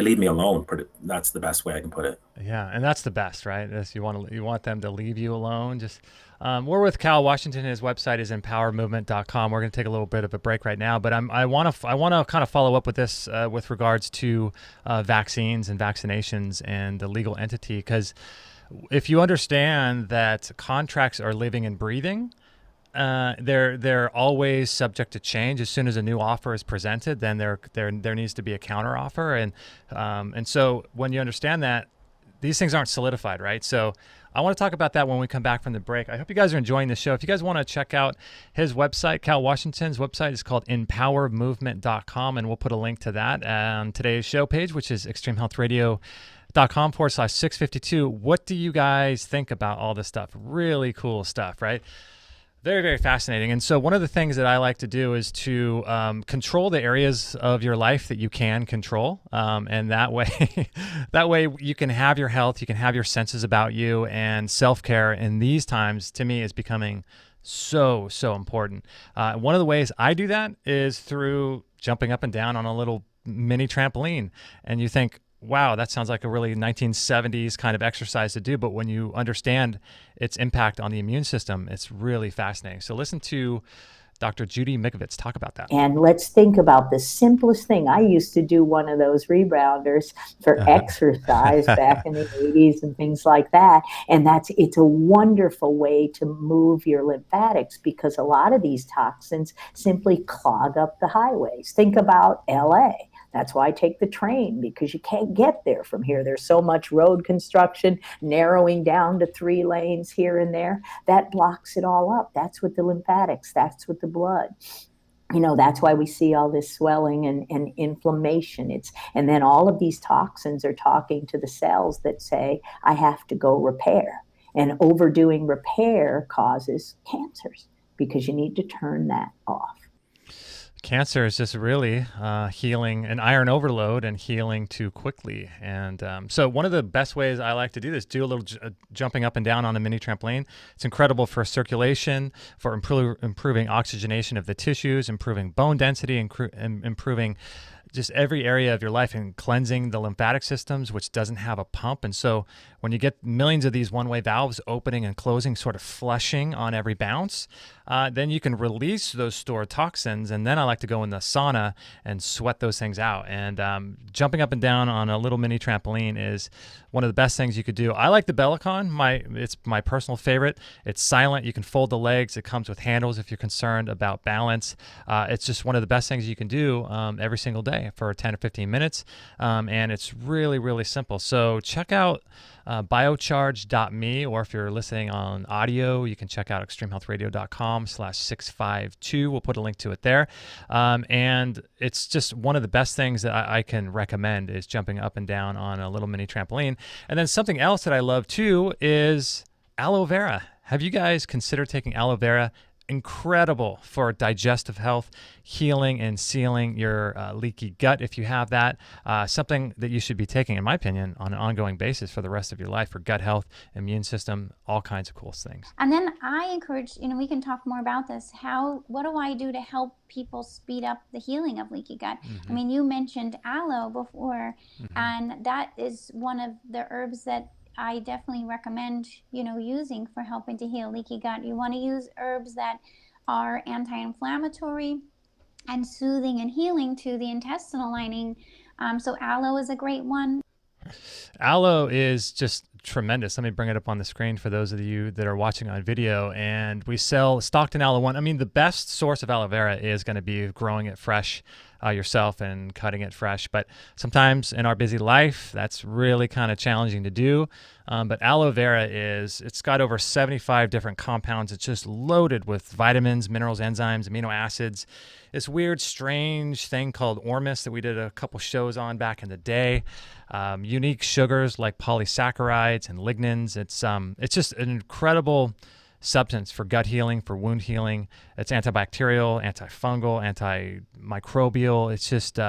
leave me alone. That's the best way I can put it. Yeah, and that's the best, right? You want them to leave you alone. Just we're with Cal Washington. His website is impoweredmovement.com. We're going to take a little bit of a break right now, but I want to kind of follow up with this with regards to vaccines and vaccinations and the legal entity, because if you understand that contracts are living and breathing, they're always subject to change. As soon as a new offer is presented, then there needs to be a counter offer, and so when you understand that, these things aren't solidified, right? So I want to talk about that when we come back from the break. I hope you guys are enjoying the show. If you guys want to check out his website, Cal Washington's website is called InpoweredMovement.com, and we'll put a link to that on today's show page, which is extremehealthradio.com/652. What do you guys think about all this stuff? Really cool stuff, right? Very, very fascinating. And so one of the things that I like to do is to control the areas of your life that you can control. And that way, you can have your health, you can have your senses about you, and self-care in these times, to me, is becoming so, so important. One of the ways I do that is through jumping up and down on a little mini trampoline. And you think, wow, that sounds like a really 1970s kind of exercise to do. But when you understand its impact on the immune system, it's really fascinating. So listen to Dr. Judy Mikovits talk about that. And let's think about the simplest thing. I used to do one of those rebounders for exercise back in the 80s and things like that. And it's a wonderful way to move your lymphatics, because a lot of these toxins simply clog up the highways. Think about LA. That's why I take the train, because you can't get there from here. There's so much road construction, narrowing down to 3 lanes here and there. That blocks it all up. That's with the lymphatics. That's with the blood. That's why we see all this swelling and inflammation. And then all of these toxins are talking to the cells that say, I have to go repair. And overdoing repair causes cancers, because you need to turn that off. Cancer is just really healing an iron overload and healing too quickly. And so one of the best ways I like to do this, do a little jumping up and down on a mini trampoline. It's incredible for circulation, for improving oxygenation of the tissues, improving bone density, improving just every area of your life, and cleansing the lymphatic systems, which doesn't have a pump. And so when you get millions of these one-way valves opening and closing, sort of flushing on every bounce, then you can release those stored toxins. And then I like to go in the sauna and sweat those things out. And jumping up and down on a little mini trampoline is one of the best things you could do. I like the Bellicon. It's my personal favorite. It's silent. You can fold the legs. It comes with handles if you're concerned about balance. It's just one of the best things you can do every single day for 10 or 15 minutes. And it's really, really simple. So check out biocharge.me, or if you're listening on audio, you can check out extremehealthradio.com/652. We'll put a link to it there. And it's just one of the best things that I can recommend, is jumping up and down on a little mini trampoline. And then something else that I love too is aloe vera. Have you guys considered taking aloe vera incredible for digestive health, healing and sealing your leaky gut if you have that. Something that you should be taking, in my opinion, on an ongoing basis for the rest of your life for gut health, immune system, all kinds of cool things. And then I encourage, we can talk more about this. What do I do to help people speed up the healing of leaky gut? I mean, you mentioned aloe before, and that is one of the herbs that I definitely recommend, using for helping to heal leaky gut. You want to use herbs that are anti-inflammatory and soothing and healing to the intestinal lining. So aloe is a great one. Aloe is just tremendous. Let me bring it up on the screen for those of you that are watching on video. And we sell Stockton Aloe 1. I mean, the best source of aloe vera is going to be growing it fresh yourself and cutting it fresh. But sometimes in our busy life, that's really kind of challenging to do. But aloe vera it's got over 75 different compounds. It's just loaded with vitamins, minerals, enzymes, amino acids. This weird, strange thing called ormus that we did a couple shows on back in the day. Unique sugars like polysaccharides and lignans. It's just an incredible substance for gut healing, for wound healing. It's antibacterial, antifungal, antimicrobial. It's just,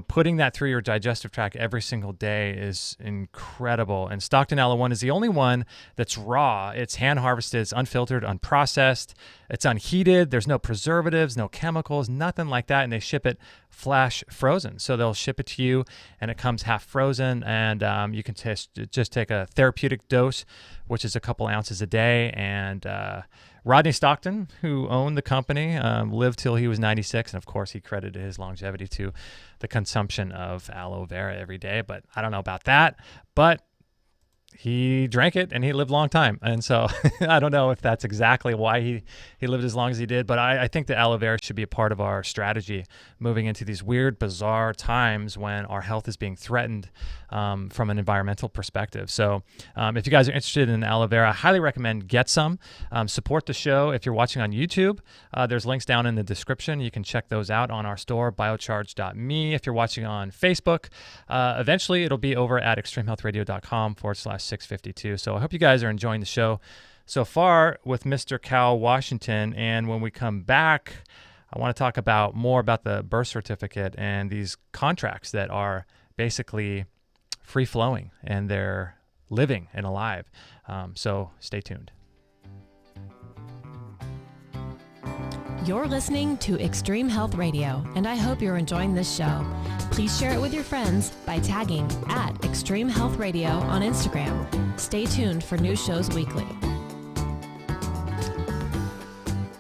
putting that through your digestive tract every single day is incredible. And Stockton Aloe 1 is the only one that's raw. It's hand harvested, it's unfiltered, unprocessed, it's unheated. There's no preservatives, no chemicals, nothing like that. And they ship it flash frozen. So they'll ship it to you and it comes half frozen, and you can just take a therapeutic dose, which is a couple ounces a day. And Rodney Stockton, who owned the company, lived till he was 96. And of course, he credited his longevity to the consumption of aloe vera every day. But I don't know about that. But he drank it and he lived a long time. And so I don't know if that's exactly why he lived as long as he did. But I think that aloe vera should be a part of our strategy moving into these weird, bizarre times when our health is being threatened from an environmental perspective. So if you guys are interested in aloe vera, I highly recommend get some. Support the show. If you're watching on YouTube, there's links down in the description. You can check those out on our store, biocharge.me. If you're watching on Facebook, eventually it'll be over at extremehealthradio.com/652. So I hope you guys are enjoying the show so far with Mr. Cal Washington. And when we come back, I want to talk more about the birth certificate and these contracts that are basically free-flowing and they're living and alive. So stay tuned. You're listening to Extreme Health Radio, and I hope you're enjoying this show. Please share it with your friends by tagging at Extreme Health Radio on Instagram. Stay tuned for new shows weekly.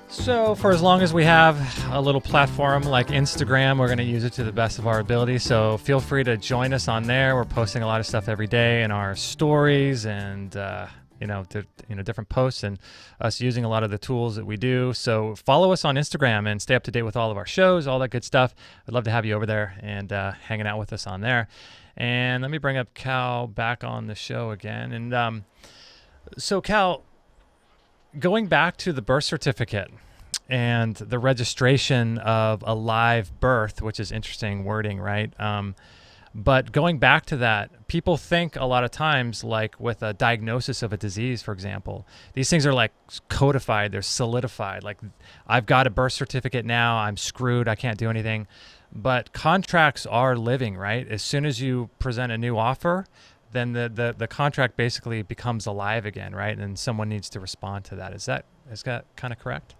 So for as long as we have a little platform like Instagram, we're going to use it to the best of our ability. So feel free to join us on there. We're posting a lot of stuff every day in our stories and different posts, and us using a lot of the tools that we do. So follow us on Instagram and stay up to date with all of our shows, all that good stuff. I'd love to have you over there and hanging out with us on there. And let me bring up Cal back on the show again. And so Cal, going back to the birth certificate and the registration of a live birth, which is interesting wording, right? But going back to that, people think a lot of times, like with a diagnosis of a disease, for example, these things are like codified, they're solidified. Like, I've got a birth certificate now, I'm screwed, I can't do anything. But contracts are living, right? As soon as you present a new offer, then the contract basically becomes alive again, right? And someone needs to respond to that. Is that kind of correct?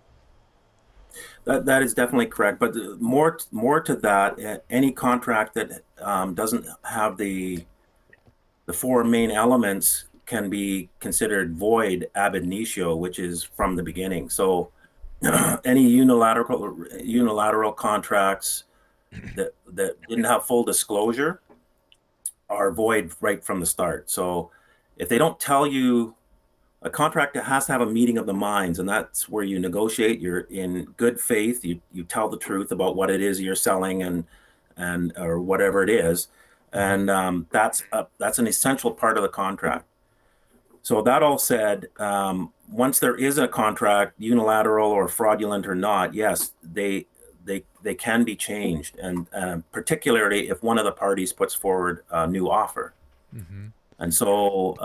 That is definitely correct. But more to that, any contract that doesn't have the four main elements can be considered void ab initio, which is from the beginning. So any unilateral contracts that didn't have full disclosure are void right from the start. So if they don't tell you, a contract has to have a meeting of the minds, and that's where you negotiate. You're in good faith. You tell the truth about what it is you're selling and or whatever it is, and that's an essential part of the contract. So that all said, once there is a contract, unilateral or fraudulent or not, yes, they can be changed, and particularly if one of the parties puts forward a new offer. Mm-hmm. And so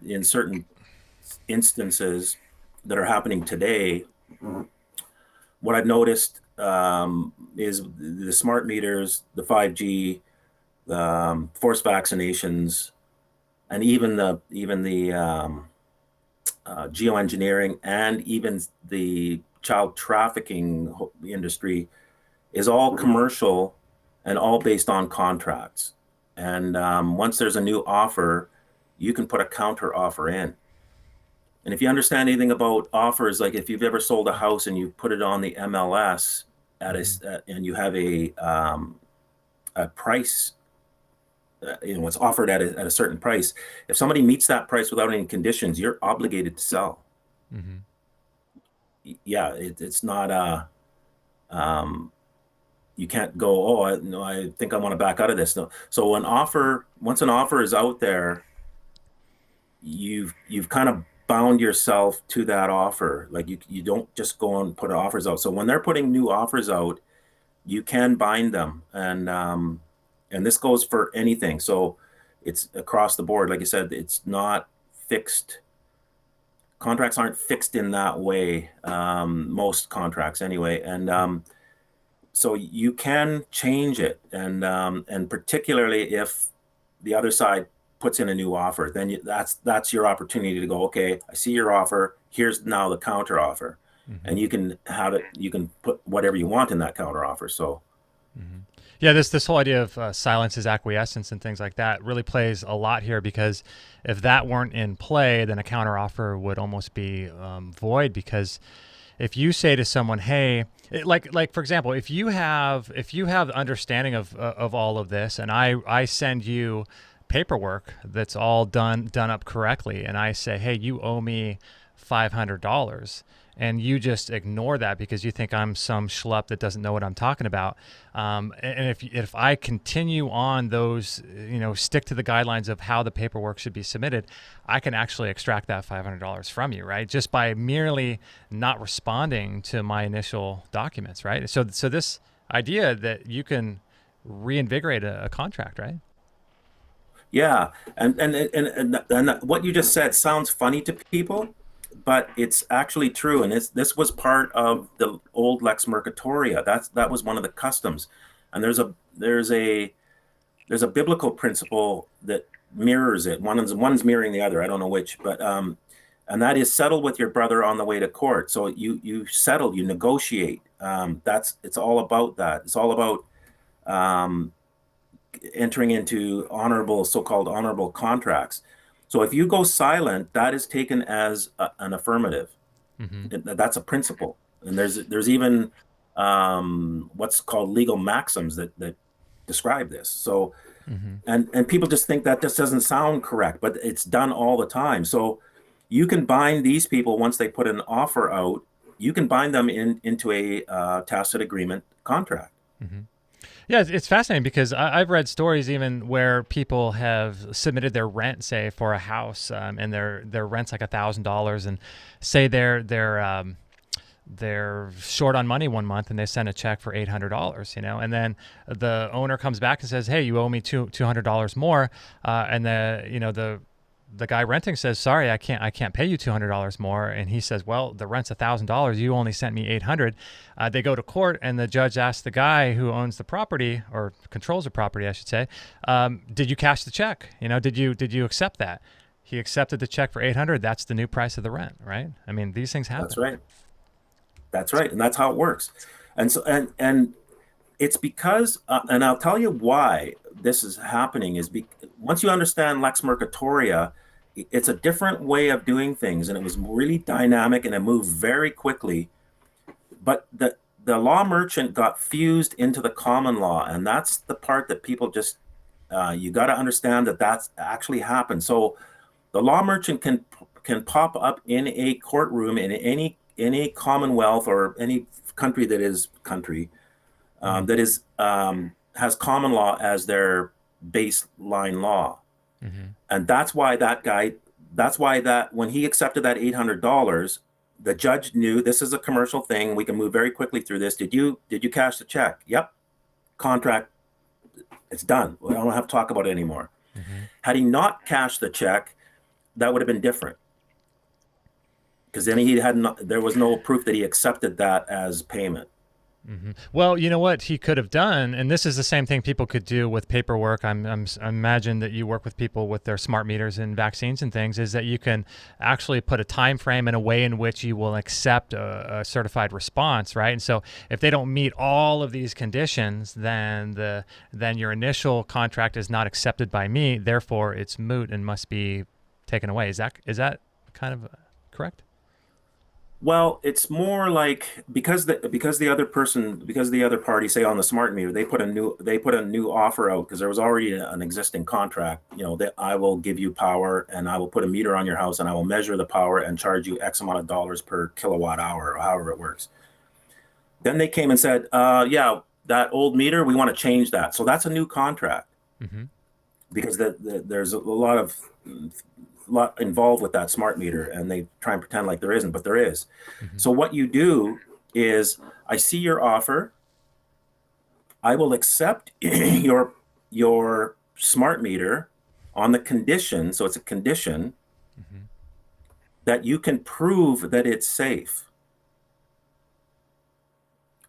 in certain instances that are happening today, what I've noticed is the smart meters, the 5G, forced vaccinations, and even the geoengineering, and even the child trafficking industry is all commercial and all based on contracts. And once there's a new offer, you can put a counter offer in. And if you understand anything about offers, like if you've ever sold a house and you put it on the MLS and you have a price, it's offered at a certain price. If somebody meets that price without any conditions, you're obligated to sell. Yeah, it's not you can't go, oh, no, I think I want to back out of this. No. So once an offer is out there, you've kind of bound yourself to that offer. Like you don't just go and put offers out. So when they're putting new offers out, you can bind them, and this goes for anything. So it's across the board. Like I said, it's not fixed. Contracts aren't fixed in that way. Most contracts anyway. And so you can change it. And particularly if the other side puts in a new offer, then that's your opportunity to go, okay, I see your offer. Here's now the counter offer. And you can have it, you can put whatever you want in that counter offer. So yeah, this whole idea of silence is acquiescence and things like that really plays a lot here, because if that weren't in play, then a counter offer would almost be void. Because if you say to someone, hey, like for example, if you have understanding of all of this, and I send you paperwork that's all done up correctly, and I say, hey, you owe me $500, and you just ignore that because you think I'm some schlep that doesn't know what I'm talking about. And if I continue on those, stick to the guidelines of how the paperwork should be submitted, I can actually extract that $500 from you, right? Just by merely not responding to my initial documents, right? So this idea that you can reinvigorate a contract, right? yeah, and what you just said sounds funny to people, but it's actually true. And this was part of the old Lex Mercatoria. That was one of the customs. And there's a biblical principle that mirrors it. One's mirroring the other. I don't know which, but and that is settle with your brother on the way to court. So you settle, you negotiate. It's all about that. It's all about entering into so-called honorable contracts. So if you go silent, that is taken as an affirmative. That's a principle. And there's even what's called legal maxims that describe this. So and people just think that this doesn't sound correct, but it's done all the time. So you can bind these people once they put an offer out. You can bind them into a tacit agreement contract. Yeah, it's fascinating because I've read stories even where people have submitted their rent, say, for a house, and their rent's like $1,000, and say they're short on money one month, and they send a check for $800, and then the owner comes back and says, hey, you owe me $200 more, and the guy renting says, sorry, I can't pay you $200 more. And he says, well, the rent's $1,000. You only sent me $800. They go to court, and the judge asks the guy who owns the property, or controls the property, I should say, did you cash the check? Did you accept that? He accepted the check for $800. That's the new price of the rent, right? I mean, these things happen. That's right. And that's how it works. And so, and it's because, and I'll tell you why this is happening is once you understand Lex Mercatoria, it's a different way of doing things, and it was really dynamic, and it moved very quickly. But the law merchant got fused into the common law, and that's the part that people just you got to understand that that's actually happened. So the law merchant can pop up in a courtroom in any commonwealth or any country that is has common law as their baseline law. And that's why that when he accepted that $800, the judge knew this is a commercial thing. We can move very quickly through this. Did you cash the check? Yep. Contract. It's done. We don't have to talk about it anymore. Had he not cashed the check, that would have been different. because then there was no proof that he accepted that as payment. Well, you know what he could have done, and this is the same thing people could do with paperwork. I imagine that you work with people with their smart meters and vaccines and things, is that you can actually put a time frame and a way in which you will accept a certified response, right? And so if they don't meet all of these conditions, then your initial contract is not accepted by me, therefore it's moot and must be taken away. Is that kind of correct? Well, it's more like because the other party, say on the smart meter, they put a new offer out because there was already an existing contract. That I will give you power and I will put a meter on your house and I will measure the power and charge you X amount of dollars per kilowatt hour or however it works. Then they came and said, yeah, that old meter, we want to change that. So that's a new contract because there's a lot involved with that smart meter, and they try and pretend like there isn't, but there is. So what you do is, I see your offer, I will accept your smart meter on the condition, so it's a condition that you can prove that it's safe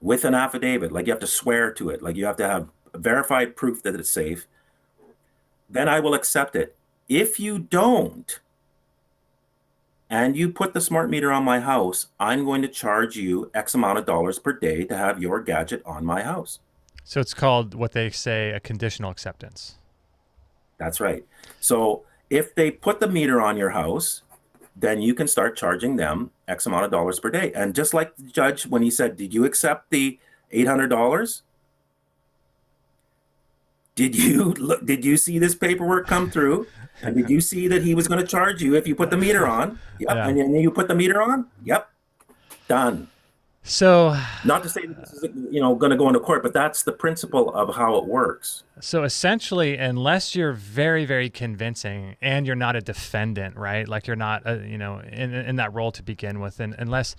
with an affidavit. Like, you have to swear to it, like you have to have verified proof that it's safe. Then I will accept it. If you don't, and you put the smart meter on my house, I'm going to charge you X amount of dollars per day to have your gadget on my house. So it's called, what they say, a conditional acceptance. That's right. So if they put the meter on your house, then you can start charging them X amount of dollars per day. And just like the judge, when he said, did you accept the $800? Did you see this paperwork come through? And did you see that he was going to charge you if you put the meter on? Yep. Yeah. And then you put the meter on? Yep. Done. So, not to say that this is, going to go into court, but that's the principle of how it works. So essentially, unless you're very, very convincing and you're not a defendant, right? Like, you're not, in that role to begin with, and unless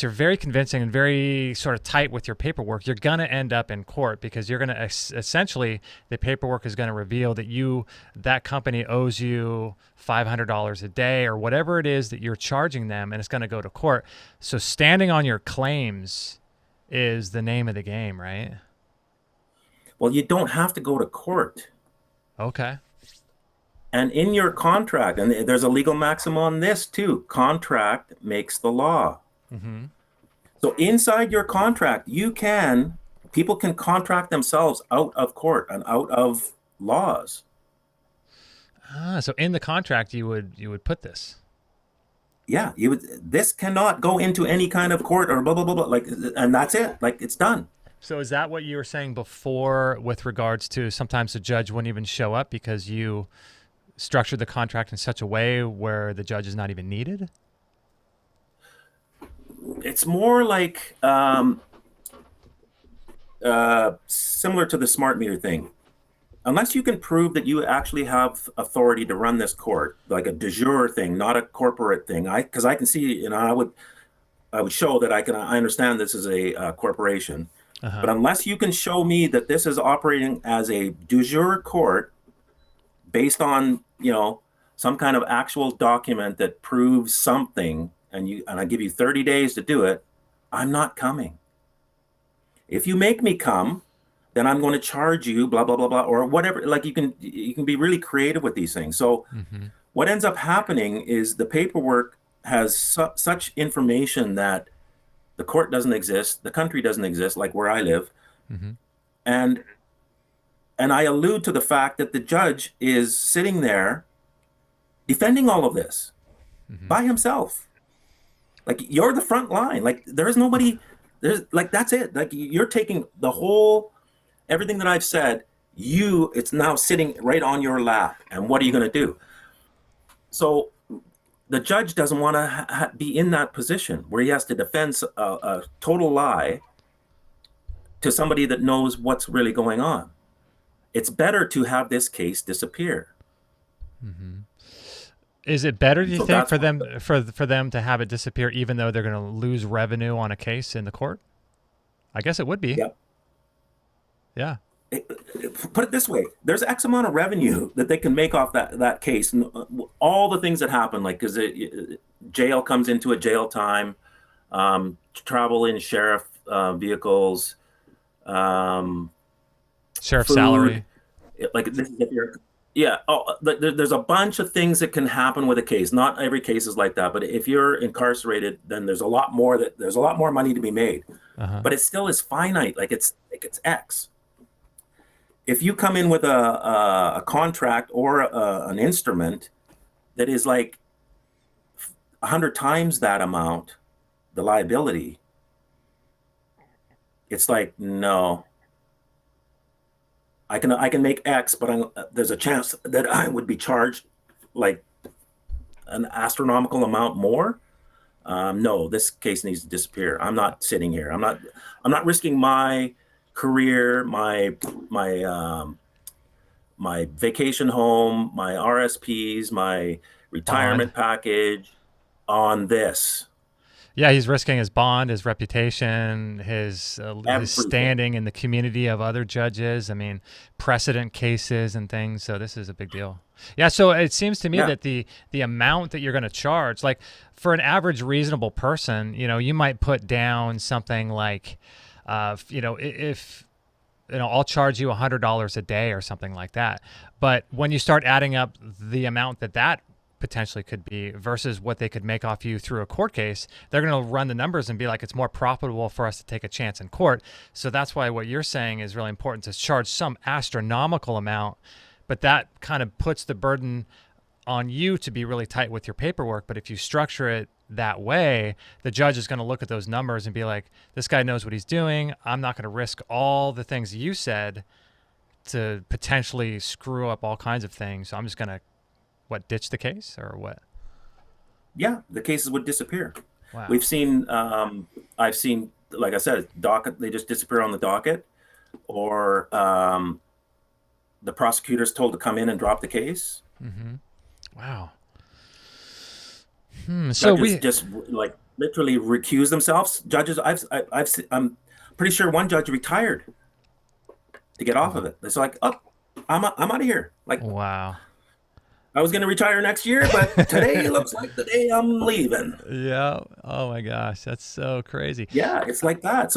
you're very convincing and very sort of tight with your paperwork, you're going to end up in court, because you're going to essentially, the paperwork is going to reveal that that company owes you $500 a day or whatever it is that you're charging them, and it's going to go to court. So standing on your claims is the name of the game, right? Well, you don't have to go to court. Okay. And in your contract, and there's a legal maxim on this too, contract makes the law. So inside your contract, people can contract themselves out of court and out of laws. So in the contract, you would put this. Yeah, this cannot go into any kind of court or blah, blah, blah, blah, and that's it. Like, it's done. So is that what you were saying before with regards to sometimes the judge wouldn't even show up because you structured the contract in such a way where the judge is not even needed? It's more like similar to the smart meter thing. Unless you can prove that you actually have authority to run this court, like a de jure thing, not a corporate thing. Because I can see, I would show that I understand this is a corporation. But unless you can show me that this is operating as a de jure court based on, some kind of actual document that proves something, and I give you 30 days to do it, I'm not coming. If you make me come, then I'm going to charge you blah, blah, blah, blah, or whatever. Like, you can be really creative with these things. So what ends up happening is the paperwork has such information that the court doesn't exist, the country doesn't exist, like where I live. And I allude to the fact that the judge is sitting there defending all of this by himself. Like, you're the front line. Like, there's nobody, that's it. Like, you're taking everything that I've said, it's now sitting right on your lap. And what are you going to do? So the judge doesn't want to be in that position where he has to defend a total lie to somebody that knows what's really going on. It's better to have this case disappear. Is it better, do you think, for them to have it disappear, even though they're going to lose revenue on a case in the court? I guess it would be. Yep. Yeah. Put it this way: there's X amount of revenue that they can make off that case, and all the things that happen. Like, because jail comes into it, jail time, travel in sheriff vehicles, Sheriff food. salary. Like this is if you're, yeah. Oh, there's a bunch of things that can happen with a case. Not every case is like that, but if you're incarcerated, then there's a lot more money to be made. But it still is finite. Like it's X. If you come in with a contract or an instrument that is like 100 times that amount, the liability, it's like, no, I can make X, but there's a chance that I would be charged like an astronomical amount more. No, this case needs to disappear. I'm not sitting here. I'm not risking my career, my vacation home, my RSPs, my retirement package on this. Yeah, he's risking his bond, his reputation, his standing in the community of other judges. I mean, precedent cases and things. So this is a big deal. Yeah, so it seems to me that the amount that you're going to charge, like for an average reasonable person, you might put down something like, if I'll charge you $100 a day or something like that. But when you start adding up the amount that potentially could be versus what they could make off you through a court case, they're going to run the numbers and be like, it's more profitable for us to take a chance in court. So that's why what you're saying is really important, to charge some astronomical amount, but that kind of puts the burden on you to be really tight with your paperwork. But if you structure it that way, the judge is going to look at those numbers and be like, this guy knows what he's doing. I'm not going to risk all the things you said to potentially screw up all kinds of things. So I'm just going to ditch the case or what? Yeah, the cases would disappear. Wow. We've seen, I've seen, like I said, docket, they just disappear on the docket, or the prosecutor's told to come in and drop the case. Wow. So we just like literally recuse themselves. Judges, I'm pretty sure one judge retired to get off of it. It's like, oh, I'm out of here. Like, wow. I was going to retire next year, but today looks like the day I'm leaving. Yeah. Oh my gosh, that's so crazy. Yeah, it's like that.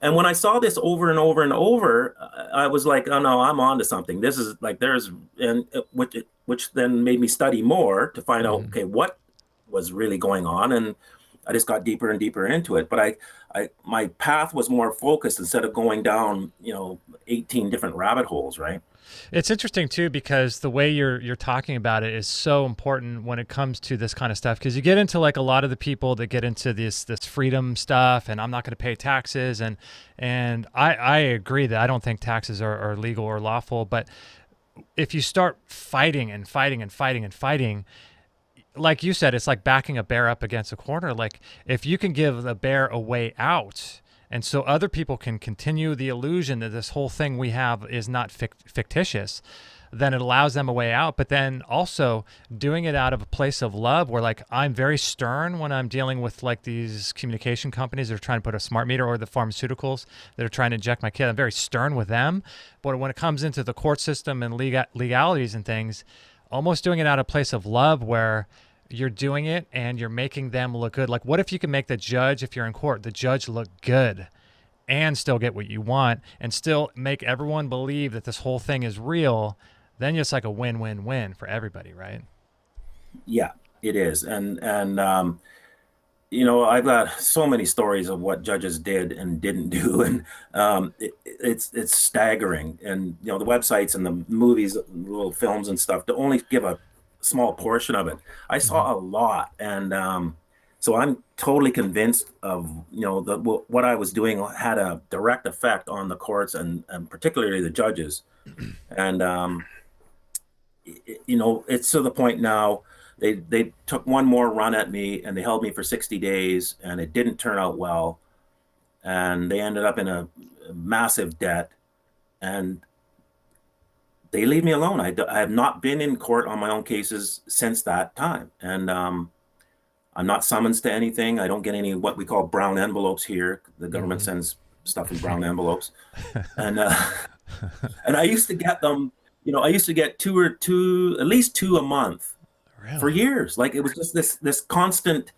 And when I saw this over and over and over, I was like, oh no, I'm on to something. This is like, which then made me study more to find out, okay, what was really going on. And I just got deeper and deeper into it. But my path was more focused instead of going down, 18 different rabbit holes, right? It's interesting too, because the way you're talking about it is so important when it comes to this kind of stuff, because you get into like a lot of the people that get into this freedom stuff, and I'm not going to pay taxes, and I agree that I don't think taxes are legal or lawful, but if you start fighting and fighting and fighting and fighting, like you said, it's like backing a bear up against a corner. Like if you can give the bear a way out, and so other people can continue the illusion that this whole thing we have is not fictitious, then it allows them a way out. But then also doing it out of a place of love, where like I'm very stern when I'm dealing with like these communication companies that are trying to put a smart meter, or the pharmaceuticals that are trying to inject my kid. I'm very stern with them. But when it comes into the court system and legalities and things, almost doing it out of a place of love, where you're doing it and you're making them look good. Like what if you can make the judge, if you're in court, the judge look good and still get what you want and still make everyone believe that this whole thing is real? Then it's like a win-win-win for everybody, right? Yeah, it is. And I've got so many stories of what judges did and didn't do. And it's staggering. And, the websites and the movies, little films and stuff, to only give a small portion of it. I saw a lot. And so I'm totally convinced of, what I was doing had a direct effect on the courts and particularly the judges. And, it's to the point now, they took one more run at me and they held me for 60 days and it didn't turn out well. And they ended up in a massive debt, and they leave me alone. I have not been in court on my own cases since that time. And I'm not summoned to anything. I don't get any what we call brown envelopes here. The government sends stuff in brown envelopes. And and I used to get them, I used to get at least two a month. for years. Like it was just this constant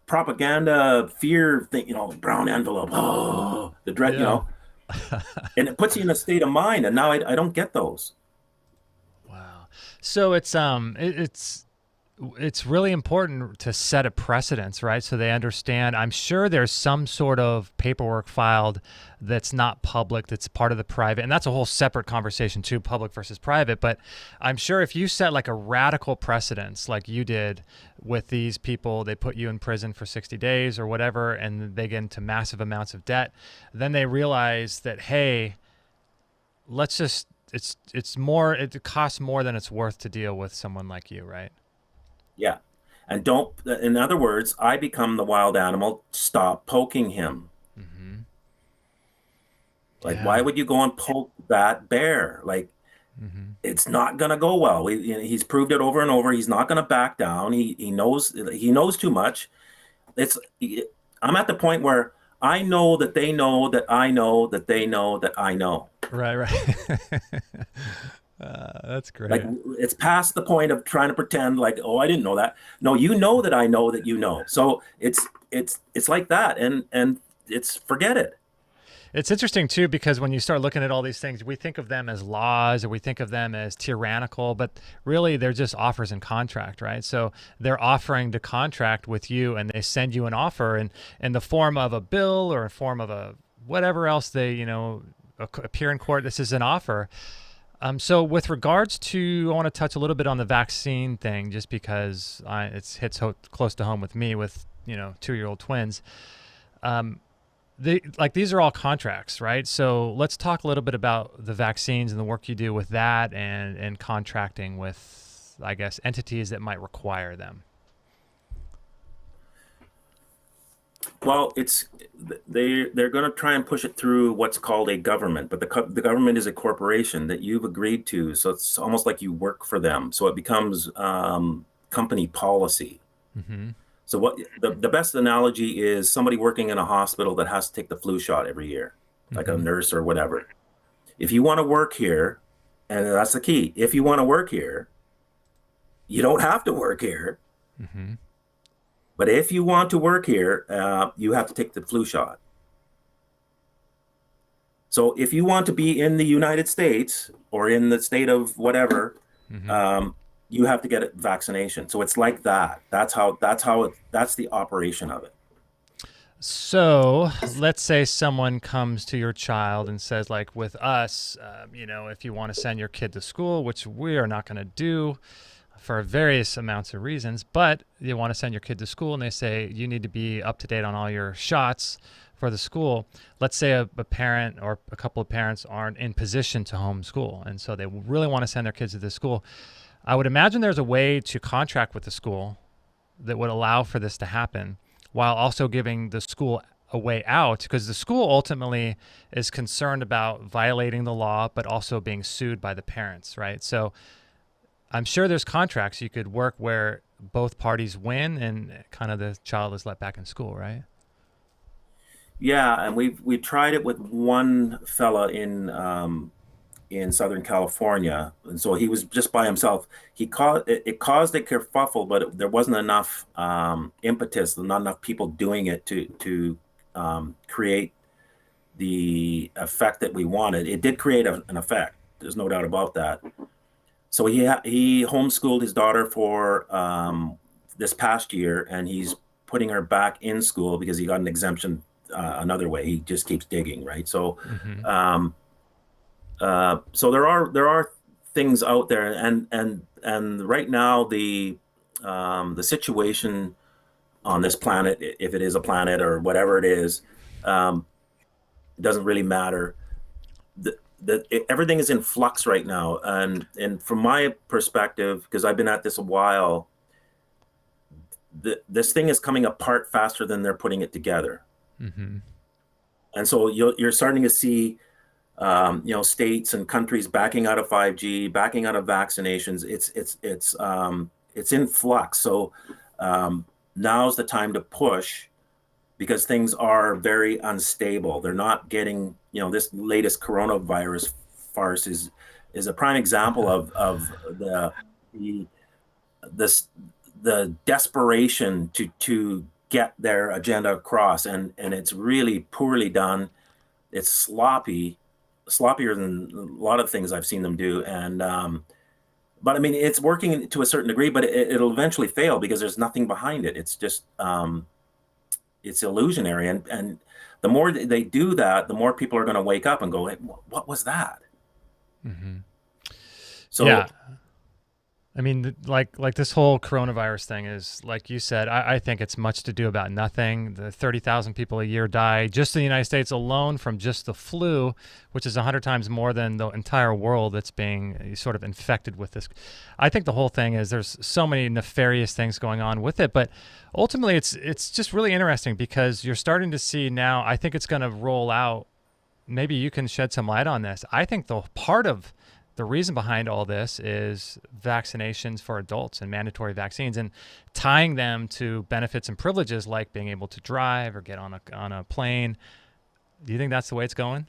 propaganda, fear thing, brown envelope, oh, the dread, and it puts you in a state of mind. And now I don't get those. Wow. So it's really important to set a precedence, right? So they understand. I'm sure there's some sort of paperwork filed that's not public, that's part of the private, and that's a whole separate conversation too, public versus private. But I'm sure if you set like a radical precedence like you did with these people, they put you in prison for 60 days or whatever, and they get into massive amounts of debt, then they realize that, hey, let's just, it costs more than it's worth to deal with someone like you, right? Yeah. And in other words, I become the wild animal. Stop poking him. Mm-hmm. Like, why would you go and poke that bear? Like, it's not going to go well. He's proved it over and over. He's not going to back down. He knows too much. I'm at the point where I know that they know that I know that they know that I know. Right. That's great. Like it's past the point of trying to pretend like, oh, I didn't know that. No, you know that I know that you know. So it's like that, and forget it. It's interesting too, because when you start looking at all these things, we think of them as laws or we think of them as tyrannical, but really they're just offers in contract, right? So they're offering to contract with you, and they send you an offer in the form of a bill or a form of a whatever else they appear in court. This is an offer. So with regards to, I want to touch a little bit on the vaccine thing, just because it hits close to home with me with 2-year-old twins. These are all contracts, right? So let's talk a little bit about the vaccines and the work you do with that, and contracting with, I guess, entities that might require them. Well, they're going to try and push it through what's called a government, but the government is a corporation that you've agreed to, so it's almost like you work for them. So it becomes company policy. Mm-hmm. So what the best analogy is somebody working in a hospital that has to take the flu shot every year, like a nurse or whatever. If you want to work here, and that's the key, if you want to work here, you don't have to work here. Mm-hmm. But if you want to work here, you have to take the flu shot. So if you want to be in the United States or in the state of whatever, you have to get a vaccination. So it's like that. That's the operation of it. So let's say someone comes to your child and says, like with us, if you want to send your kid to school, which we are not going to do for various amounts of reasons, but you want to send your kid to school and they say you need to be up to date on all your shots for the school. Let's say a parent or a couple of parents aren't in position to homeschool, and so they really want to send their kids to this school. I would imagine there's a way to contract with the school that would allow for this to happen while also giving the school a way out, because the school ultimately is concerned about violating the law, but also being sued by the parents, right? So I'm sure there's contracts you could work where both parties win and kind of the child is let back in school, right? Yeah, and we tried it with one fella in Southern California, and so he was just by himself. It caused a kerfuffle, but there wasn't enough impetus, not enough people doing it to create the effect that we wanted. It did create an effect. There's no doubt about that. So he homeschooled his daughter for this past year, and he's putting her back in school because he got an exemption another way. He just keeps digging, right? So, so there are things out there, and right now the situation on this planet, if it is a planet or whatever it is, it doesn't really matter. Everything is in flux right now, and from my perspective, because I've been at this a while, this thing is coming apart faster than they're putting it together. And so you're starting to see states and countries backing out of 5G, backing out of vaccinations. It's in flux. So now's the time to push, because things are very unstable. They're not getting, this latest coronavirus farce is a prime example of this the desperation to get their agenda across, and it's really poorly done. It's sloppier than a lot of things I've seen them do, and but I mean, it's working to a certain degree, but it'll eventually fail because there's nothing behind it. It's just it's illusionary, and the more they do that, the more people are going to wake up and go, hey, what was that? Mm-hmm. So yeah. I mean, like this whole coronavirus thing is, like you said, I think it's much to do about nothing. The 30,000 people a year die just in the United States alone from just the flu, which is 100 times more than the entire world that's being sort of infected with this. I think the whole thing is there's so many nefarious things going on with it, but ultimately it's just really interesting because you're starting to see now, I think it's going to roll out. Maybe you can shed some light on this. I think the reason behind all this is vaccinations for adults and mandatory vaccines, and tying them to benefits and privileges like being able to drive or get on a plane. Do you think that's the way it's going?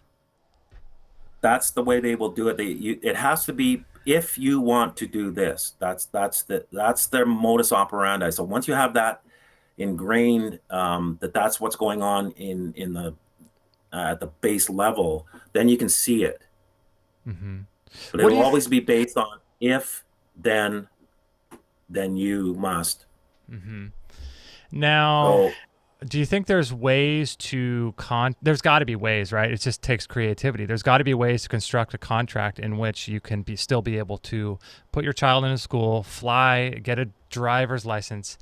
that's the way they will do it. It has to be, if you want to do this. That's their modus operandi. So once you have that ingrained, that's what's going on in the at the base level, then you can see it. Mm-hmm. But it'll always be based on if, then you must. Mm-hmm. Now, do you think there's ways to there's got to be ways, right? It just takes creativity. There's got to be ways to construct a contract in which you can still be able to put your child in a school, fly, get a driver's license.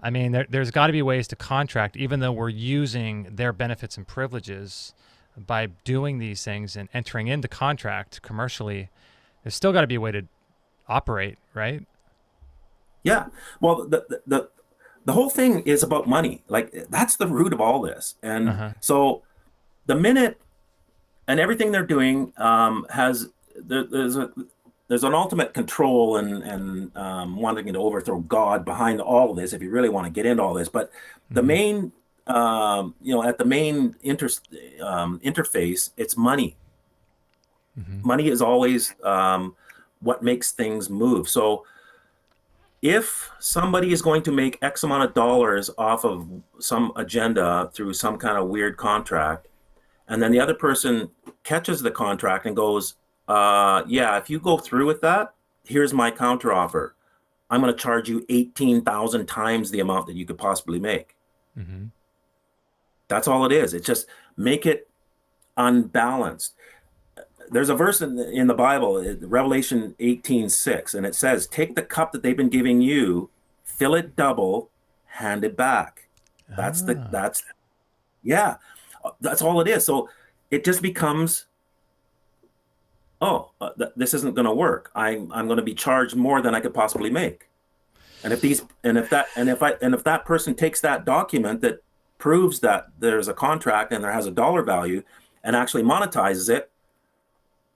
I mean, there's got to be ways to contract, even though we're using their benefits and privileges by doing these things and entering into contract commercially. There's still got to be a way to operate, right? Yeah. Well, the whole thing is about money. Like, that's the root of all this. And so the minute and everything they're doing there's an ultimate control and wanting to overthrow God behind all of this, if you really want to get into all this. But the main, at the main interface, it's money. Money is always what makes things move. So if somebody is going to make X amount of dollars off of some agenda through some kind of weird contract, and then the other person catches the contract and goes, if you go through with that, here's my counter offer. I'm going to charge you 18,000 times the amount that you could possibly make. Mm-hmm. That's all it is. It's just make it unbalanced. There's a verse in the Bible, Revelation 18:6, and it says, take the cup that they've been giving you, fill it double, hand it back. That's all it is. So it just becomes, this isn't going to work. I'm going to be charged more than I could possibly make. And if that person takes that document that proves that there's a contract and there has a dollar value and actually monetizes it,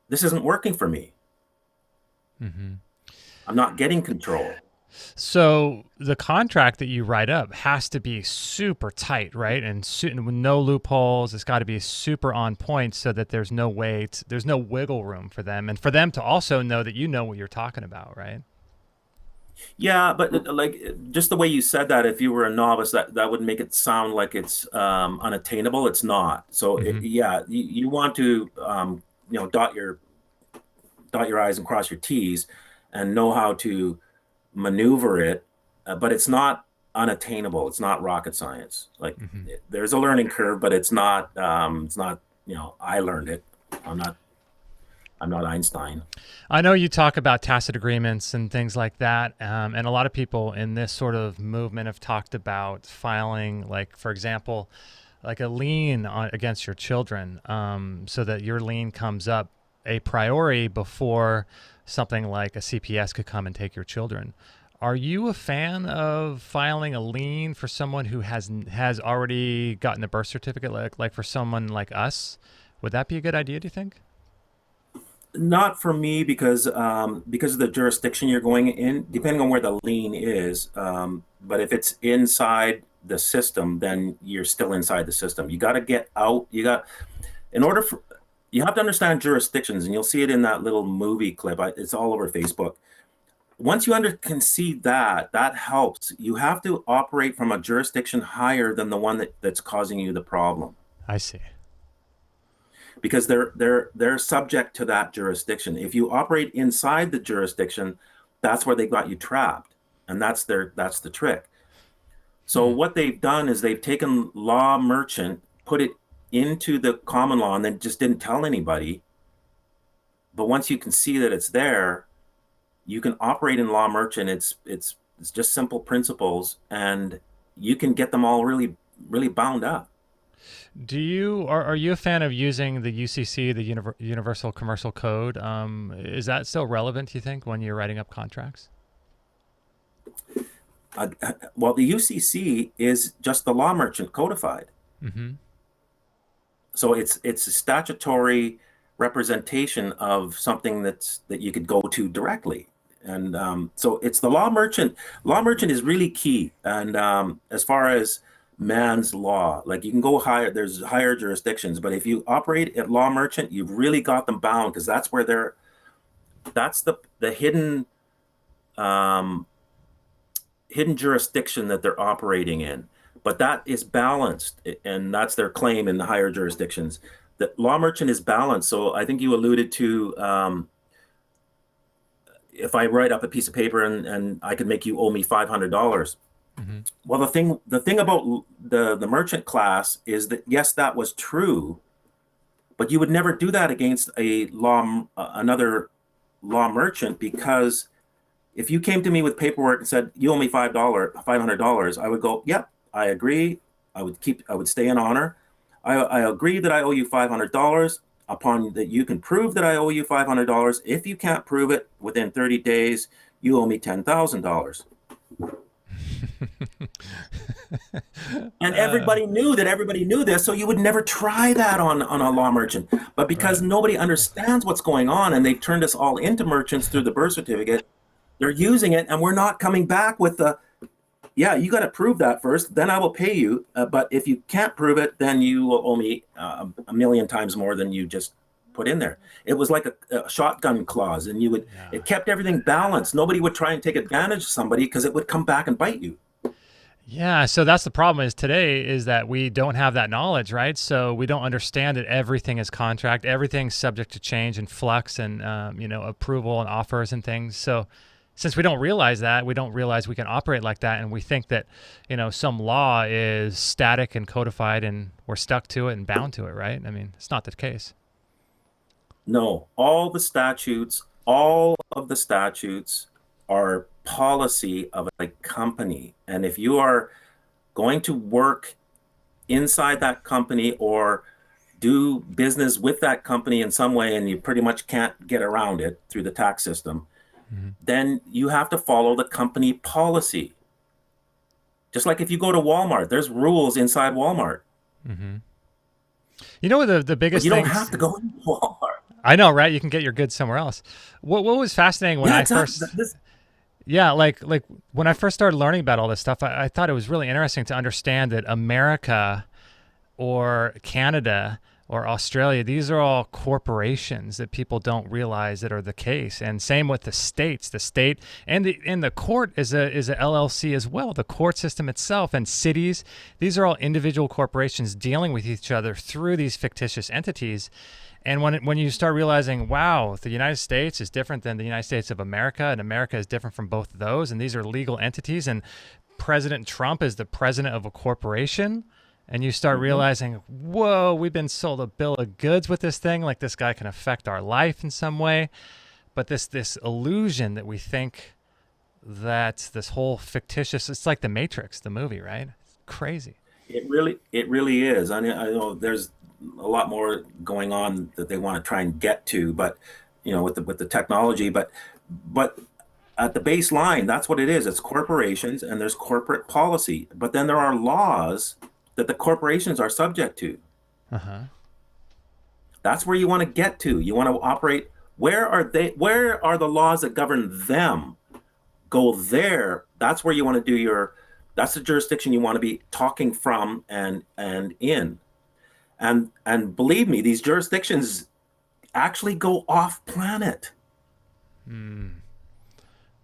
this isn't working for me. Mm-hmm. I'm not getting control. So the contract that you write up has to be super tight, right? And with no loopholes. It's got to be super on point so that there's no wiggle room for them, and for them to also know that you know what you're talking about, right? Yeah, but like just the way you said that, if you were a novice, that would make it sound like it's unattainable. It's not. So you want to dot your I's and cross your T's, and know how to maneuver it, but it's not unattainable. It's not rocket science. Like there's a learning curve, but it's not I learned it. I'm not Einstein. I know you talk about tacit agreements and things like that, and a lot of people in this sort of movement have talked about filing, like, for example, like a lien against your children, so that your lien comes up a priori before something like a CPS could come and take your children. Are you a fan of filing a lien for someone who has already gotten a birth certificate, like for someone like us? Would that be a good idea, do you think? Not for me, because of the jurisdiction you're going in, depending on where the lien is. But if it's inside the system, then you're still inside the system. You got to get out. You have to understand jurisdictions, and you'll see it in that little movie clip. It's all over Facebook. once you concede that, that helps. You have to operate from a jurisdiction higher than the one that's causing you the problem. I see. Because they're subject to that jurisdiction. If you operate inside the jurisdiction, that's where they got you trapped, and that's the trick. So what they've done is they've taken law merchant, put it into the common law, and then just didn't tell anybody. But once you can see that it's there, you can operate in law merchant. It's just simple principles, and you can get them all really, really bound up. Are you a fan of using the UCC, the Universal Commercial Code? Is that still relevant, do you think, when you're writing up contracts? Well, the UCC is just the law merchant codified. Mm-hmm. So it's a statutory representation of something that you could go to directly. And so it's the law merchant. Law merchant is really key. And as far as man's law, like you can go higher, there's higher jurisdictions, but if you operate at law merchant, you've really got them bound, because that's where that's the hidden jurisdiction that they're operating in. But that is balanced, and that's their claim in the higher jurisdictions. The law merchant is balanced. So I think you alluded to, if I write up a piece of paper and I could make you owe me $500. Mm-hmm. Well, the thing about the merchant class is that, yes, that was true, but you would never do that against another law merchant, because if you came to me with paperwork and said you owe me $500, I would go, yep, I agree. I would stay in honor. I agree that I owe you $500 upon that you can prove that I owe you $500. If you can't prove it within 30 days, you owe me $10,000. And everybody knew this, so you would never try that on a law merchant. But because nobody understands what's going on, and they've turned us all into merchants through the birth certificate, they're using it, and we're not coming back with you got to prove that first, then I will pay you. But if you can't prove it, then you will owe me a million times more than you just put in there. It was like a shotgun clause, and it kept everything balanced. Nobody would try and take advantage of somebody, because it would come back and bite you. Yeah, so that's the problem today is that we don't have that knowledge, right? So we don't understand that everything is contract, everything's subject to change and flux and approval and offers and things. So since we don't realize that, we don't realize we can operate like that, and we think that, some law is static and codified and we're stuck to it and bound to it, right? I mean, it's not the case. No, all of the statutes are policy of a company. And if you are going to work inside that company or do business with that company in some way, and you pretty much can't get around it through the tax system, then you have to follow the company policy. Just like if you go to Walmart, there's rules inside Walmart. Mm-hmm. The biggest thing. You don't have to go to Walmart. I know, right? You can get your goods somewhere else. What was fascinating when I first... like when I first started learning about all this stuff, I thought it was really interesting to understand that America or Canada or Australia, these are all corporations that people don't realize that are the case. And same with the states. The state and the court is a LLC as well. The court system itself and cities, these are all individual corporations dealing with each other through these fictitious entities. And when you start realizing, wow, the United States is different than the United States of America, and America is different from both of those, and these are legal entities, and President Trump is the president of a corporation, and you start realizing, whoa, we've been sold a bill of goods with this thing, like this guy can affect our life in some way. But this illusion that we think that this whole fictitious, it's like the Matrix, the movie, right? It's crazy. It really is. I know there's a lot more going on that they want to try and get to, but with the technology, but at the baseline, that's what it is. It's corporations, and there's corporate policy, but then there are laws that the corporations are subject to. That's where you want to get to. You want to operate. Where are the laws that govern them? Go there. That's where you want to do that's the jurisdiction you want to be talking from and in. And believe me, these jurisdictions actually go off planet.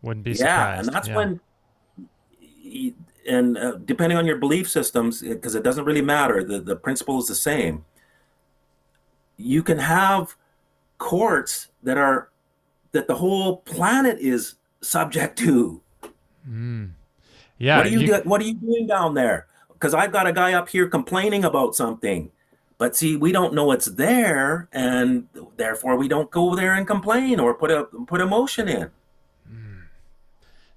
Wouldn't be Yeah, and surprised. that's Yeah. when, and depending on your belief systems, because it doesn't really matter, the principle is the same. You can have courts that the whole planet is subject to. Yeah. What are you doing down there? Because I've got a guy up here complaining about something. But see, we don't know it's there, and therefore we don't go there and complain or put emotion in.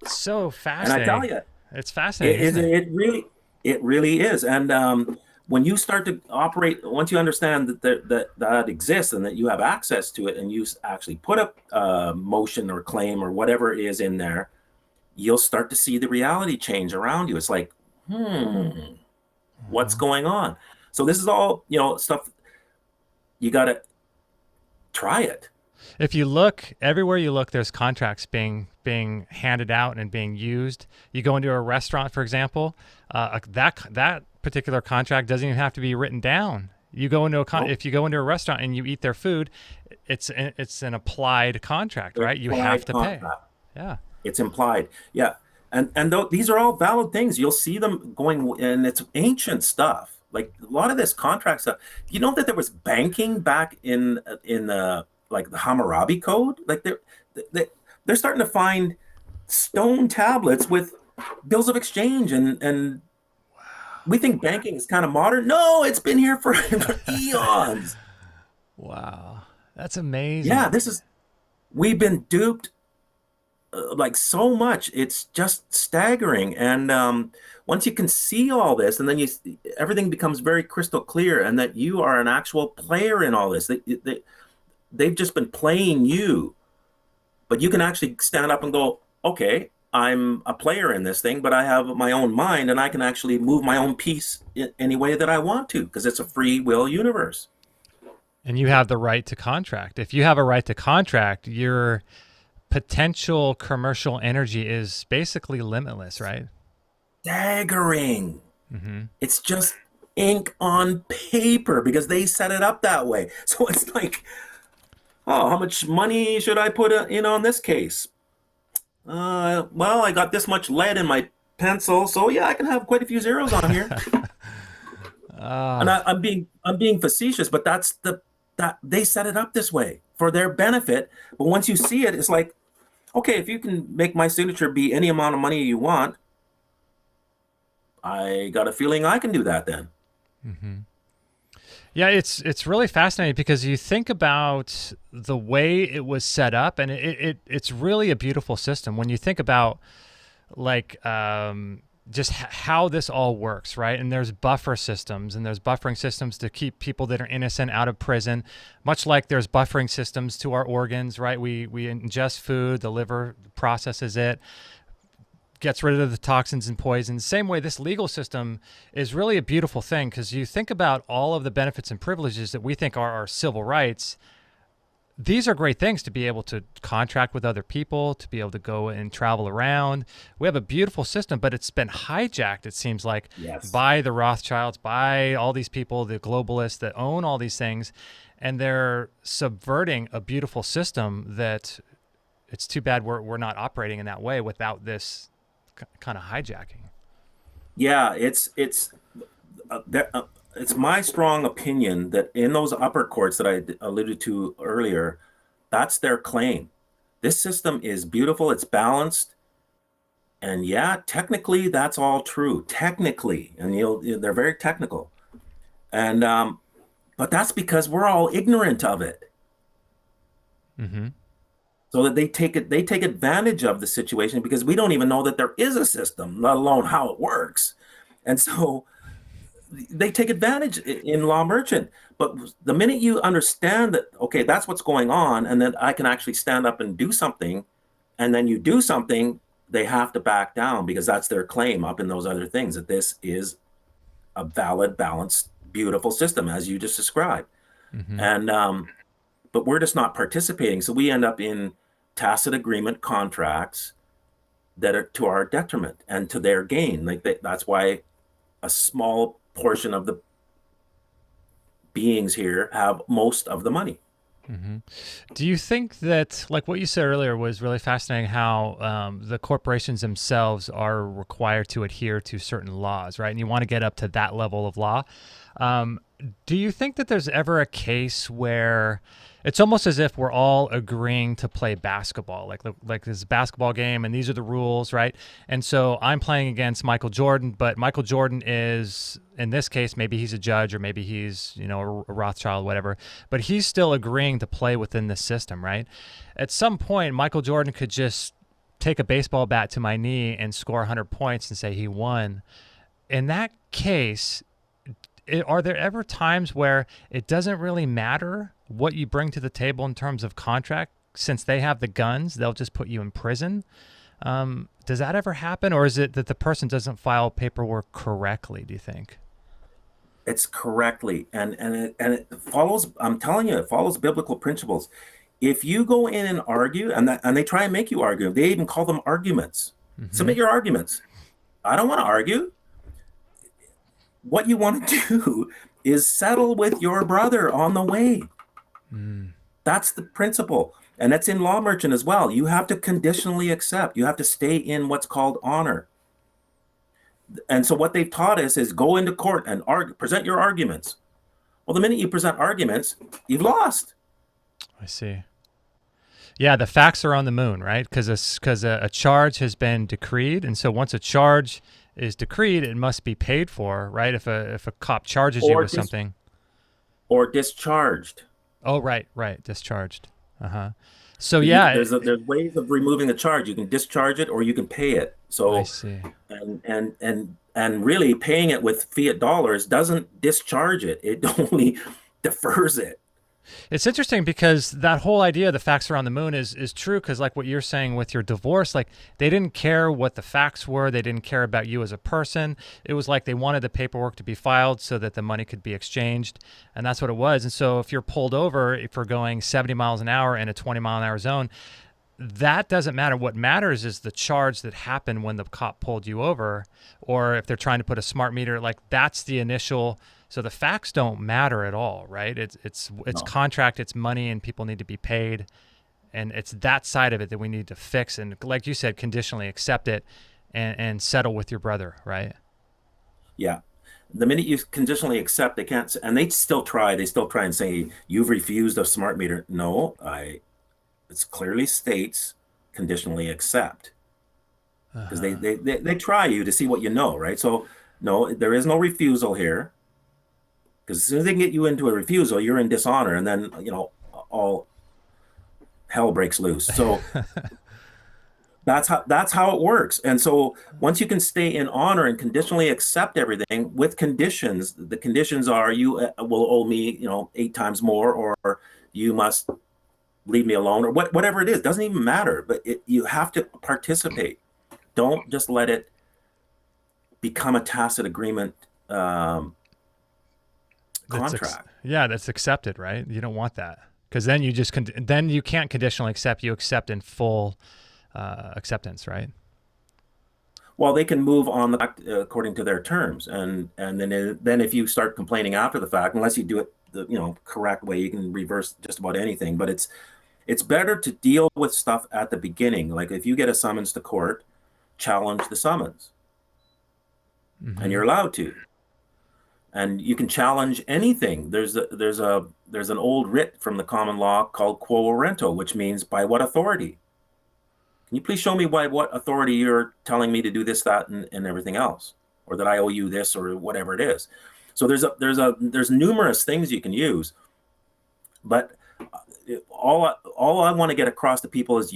So And I tell fascinating. you, It's fascinating, it, isn't it? it really is. And when you start to operate, once you understand that exists and that you have access to it, and you actually put a motion or claim or whatever is in there, you'll start to see the reality change around you. It's like, what's going on? So this is all, stuff you got to try it. If you look everywhere you look, there's contracts being handed out and being used. You go into a restaurant, for example, that particular contract doesn't even have to be written down. You go into if you go into a restaurant and you eat their food, it's an applied contract, right? You have to pay. Yeah. It's implied. Yeah. And these are all valid things. You'll see them going, and it's ancient stuff. Like a lot of this contract stuff. You know that there was banking back in the like the Hammurabi Code? Like they're starting to find stone tablets with bills of exchange, and we think banking is kind of modern. No, it's been here for eons. Wow. That's amazing. Yeah, we've been duped like so much. It's just staggering. And once you can see all this, and then everything becomes very crystal clear, and that you are an actual player in all this. They've just been playing you, but you can actually stand up and go, okay, I'm a player in this thing, but I have my own mind, and I can actually move my own piece in any way that I want to, because it's a free will universe. And you have the right to contract. If you have a right to contract, your potential commercial energy is basically limitless, right? Staggering. It's just ink on paper, because they set it up that way. So it's like, oh, how much money should I put in on this case? Well, I got this much lead in my pencil, so yeah, I can have quite a few zeros on here. And I'm being facetious, but that they set it up this way for their benefit. But once you see it, it's like, okay, if you can make my signature be any amount of money you want, I got a feeling I can do that then. Yeah, it's really fascinating, because you think about the way it was set up, and it's really a beautiful system when you think about like just how this all works, right? And there's buffer systems, and there's buffering systems to keep people that are innocent out of prison, much like there's buffering systems to our organs, right? We ingest food, the liver processes it, gets rid of the toxins and poisons. Same way, this legal system is really a beautiful thing, because you think about all of the benefits and privileges that we think are our civil rights. These are great things to be able to contract with other people, to be able to go and travel around. We have a beautiful system, but it's been hijacked, it seems like, by the Rothschilds, by all these people, the globalists that own all these things, and they're subverting a beautiful system that it's too bad we're not operating in that way without this kind of hijacking. Yeah, it's my strong opinion that in those upper courts that I alluded to earlier, that's their claim. This system is beautiful, it's balanced, and yeah, technically that's all true. Technically, and they're very technical, and but that's because we're all ignorant of it. So that they take advantage of the situation, because we don't even know that there is a system, let alone how it works. And so they take advantage in law merchant. But the minute you understand that, okay, that's what's going on, and then I can actually stand up and do something, and then you do something, they have to back down, because that's their claim up in those other things, that this is a valid, balanced, beautiful system, as you just described. And but we're just not participating. So we end up in tacit agreement contracts that are to our detriment and to their gain. Like that's why a small portion of the beings here have most of the money. Do you think that, like what you said earlier was really fascinating, how the corporations themselves are required to adhere to certain laws, right? And you want to get up to that level of law. Do you think that there's ever a case where it's almost as if we're all agreeing to play basketball, like this basketball game, and these are the rules, right? And so I'm playing against Michael Jordan, but Michael Jordan is, in this case, maybe he's a judge or maybe he's, a Rothschild, whatever, but he's still agreeing to play within the system, right? At some point, Michael Jordan could just take a baseball bat to my knee and score 100 points and say he won. In that case, are there ever times where it doesn't really matter what you bring to the table in terms of contract? Since they have the guns, they'll just put you in prison. Does that ever happen, or is it that the person doesn't file paperwork correctly, do you think? It's correctly, and it follows, I'm telling you, it follows biblical principles. If you go in and argue, and they try and make you argue, they even call them arguments. Submit your arguments. I don't want to argue. What you want to do is settle with your brother on the way. That's the principle. And that's in law merchant as well. You have to conditionally accept. You have to stay in what's called honor. And so what they've taught us is go into court and present your arguments. Well, the minute you present arguments, you've lost. I see. Yeah, the facts are on the moon, right? Because a charge has been decreed. And so once a charge is decreed, it must be paid for, right? If a cop charges you with something. Or discharged. Oh, right, discharged. So yeah, there's ways of removing the charge. You can discharge it or you can pay it. So I see. And really paying it with fiat dollars doesn't discharge it. It only defers it. It's interesting because that whole idea the facts are on the moon is true, because like what you're saying with your divorce, like they didn't care what the facts were. They didn't care about you as a person. It was like they wanted the paperwork to be filed so that the money could be exchanged. And that's what it was. And so if you're pulled over for going 70 miles an hour in a 20-mile-an-hour zone, that doesn't matter. What matters is the charge that happened when the cop pulled you over, or if they're trying to put a smart meter, like that's the initial. So the facts don't matter at all, right? It's contract, it's money, and people need to be paid. And it's that side of it that we need to fix. And like you said, conditionally accept it and settle with your brother, right? Yeah. The minute you conditionally accept, they can't, and they still try and say, you've refused a smart meter. No, it clearly states conditionally accept. Because they try you to see what you know, right? So no, there is no refusal here. Because as soon as they can get you into a refusal, you're in dishonor, and then all hell breaks loose. So that's how it works. And so once you can stay in honor and conditionally accept everything with conditions, the conditions are you will owe me 8 times more, or you must leave me alone, or whatever it is. Doesn't even matter. But you have to participate. Don't just let it become a tacit agreement. Contract. That's accepted, right? You don't want that, because then you just then you can't conditionally accept. You accept in full acceptance, right? Well, they can move on according to their terms, and then if you start complaining after the fact, unless you do it the correct way, you can reverse just about anything. But it's better to deal with stuff at the beginning. Like if you get a summons to court, challenge the summons, and you're allowed to. And you can challenge anything. There's an old writ from the common law called quo warranto, which means by what authority? Can you please show me by what authority you're telling me to do this, that, and everything else, or that I owe you this, or whatever it is? So there's numerous things you can use, but all I want to get across to people is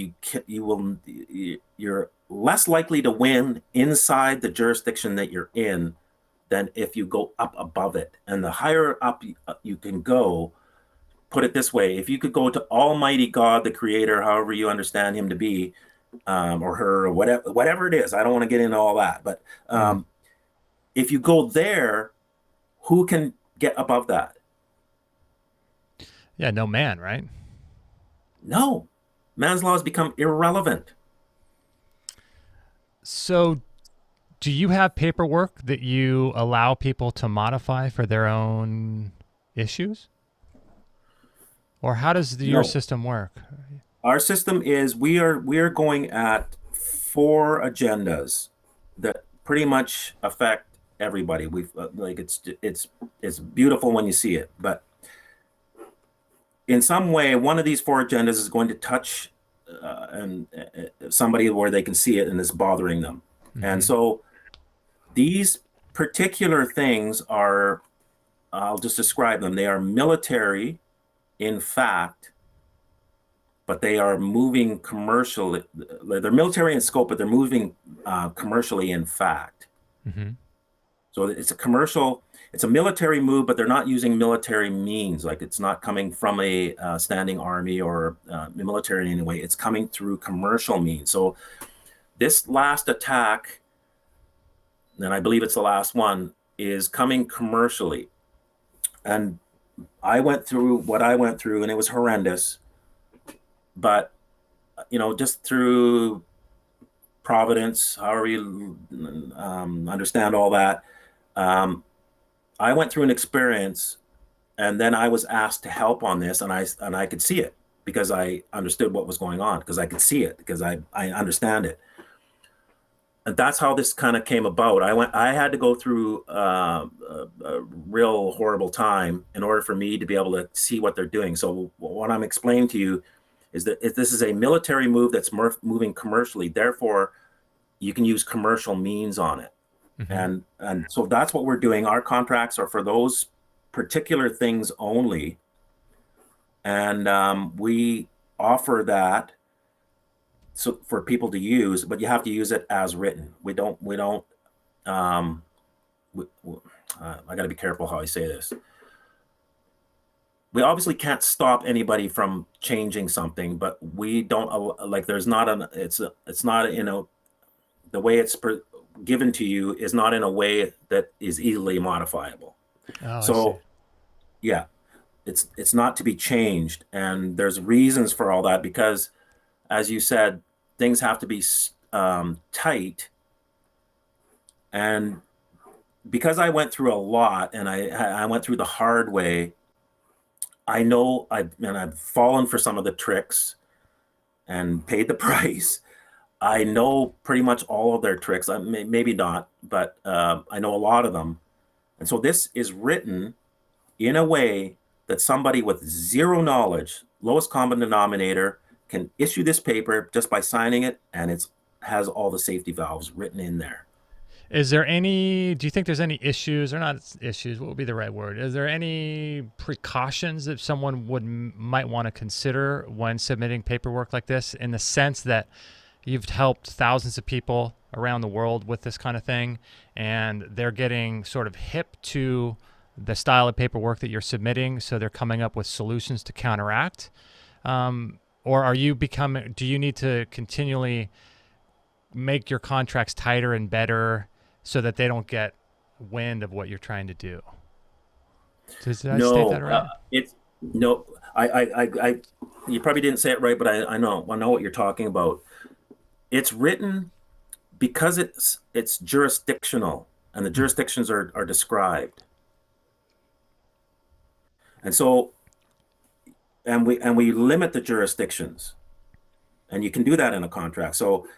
you're less likely to win inside the jurisdiction that you're in than if you go up above it. And the higher up you can go, put it this way, if you could go to Almighty God, the Creator, however you understand Him to be, or her, or whatever it is, I don't want to get into all that, but if you go there, who can get above that? Yeah, no man, right? No. Man's laws become irrelevant. So do you have paperwork that you allow people to modify for their own issues? Or how does your No, system work? our system is we are going at 4 agendas that pretty much affect everybody. We've like it's beautiful when you see it, but in some way, one of these 4 agendas is going to touch and somebody where they can see it and it's bothering them. And Mm-hmm. so these particular things are, I'll just describe them. They are military in fact, but they are moving commercially. They're military in scope, but they're moving commercially in fact. Mm-hmm. So it's a military move, but they're not using military means. Like it's not coming from a standing army or military in any way. It's coming through commercial means. So this last attack, and I believe it's the last one, is coming commercially. And I went through what I went through, and it was horrendous. But just through providence, however you understand all that, I went through an experience, and then I was asked to help on this, and I could see it because I understood what was going on, because I could see it, because I understand it. And that's how this kind of came about. I had to go through a real horrible time in order for me to be able to see what they're doing. So what I'm explaining to you is that if this is a military move that's moving commercially, therefore you can use commercial means on it. Mm-hmm. And so that's what we're doing. Our contracts are for those particular things only. And we offer that so for people to use, but you have to use it as written. We don't, I got to be careful how I say this. We obviously can't stop anybody from changing something, but we don't like, there's not it's not, the way it's given to you is not in a way that is easily modifiable. Oh, I see. So yeah, it's not to be changed. And there's reasons for all that, because as you said, things have to be tight. And because I went through a lot, and I went through the hard way, I know I've fallen for some of the tricks and paid the price. I know pretty much all of their tricks. Maybe not, but I know a lot of them. And so this is written in a way that somebody with zero knowledge, lowest common denominator, can issue this paper just by signing it, and it has all the safety valves written in there. Do you think there's any issues, or not issues, what would be the right word? Is there any precautions that someone might want to consider when submitting paperwork like this, in the sense that you've helped thousands of people around the world with this kind of thing, and they're getting sort of hip to the style of paperwork that you're submitting, so they're coming up with solutions to counteract? Or do you need to continually make your contracts tighter and better so that they don't get wind of what you're trying to do? Did I state that right? I you probably didn't say it right, but I know what you're talking about. It's written because it's jurisdictional, and the jurisdictions are described. And so, and we limit the jurisdictions, and you can do that in a contract. So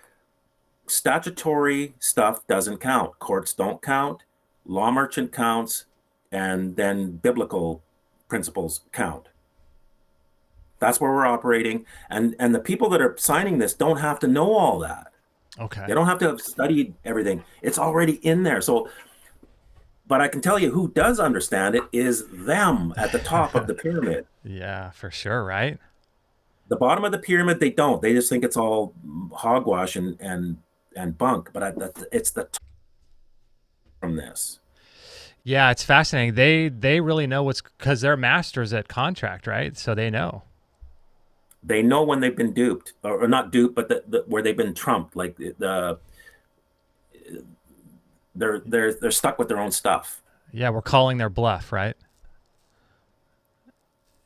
statutory stuff doesn't count. Courts don't count. Law merchant counts, and then biblical principles count. That's where we're operating. And the people that are signing this don't have to know all that. Okay. They don't have to have studied everything. It's already in there. So, but I can tell you who does understand it is them at the top of the pyramid. Yeah, for sure, right? The bottom of the pyramid, they don't. They just think it's all hogwash and bunk. But it's the top from this. Yeah, it's fascinating. They really know because they're masters at contract, right? So they know. They know when they've been duped, or not duped, but where they've been trumped. Like they're stuck with their own stuff. Yeah, we're calling their bluff, right?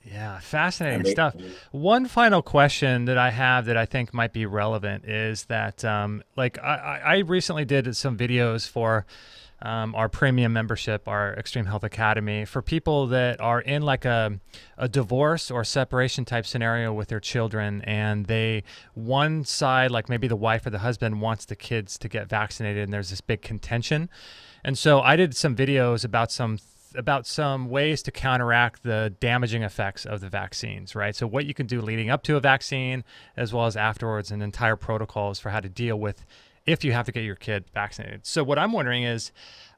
Yeah, And fascinating they, stuff. One final question that I have that I think might be relevant is that, like, I recently did some videos for our premium membership, our Extreme Health Academy, for people that are in like a divorce or separation type scenario with their children, and one side, like maybe the wife or the husband, wants the kids to get vaccinated, and there's this big contention. And so I did some videos about some ways to counteract the damaging effects of the vaccines, right? So what you can do leading up to a vaccine as well as afterwards, and entire protocols for how to deal with if you have to get your kid vaccinated. So what I'm wondering is,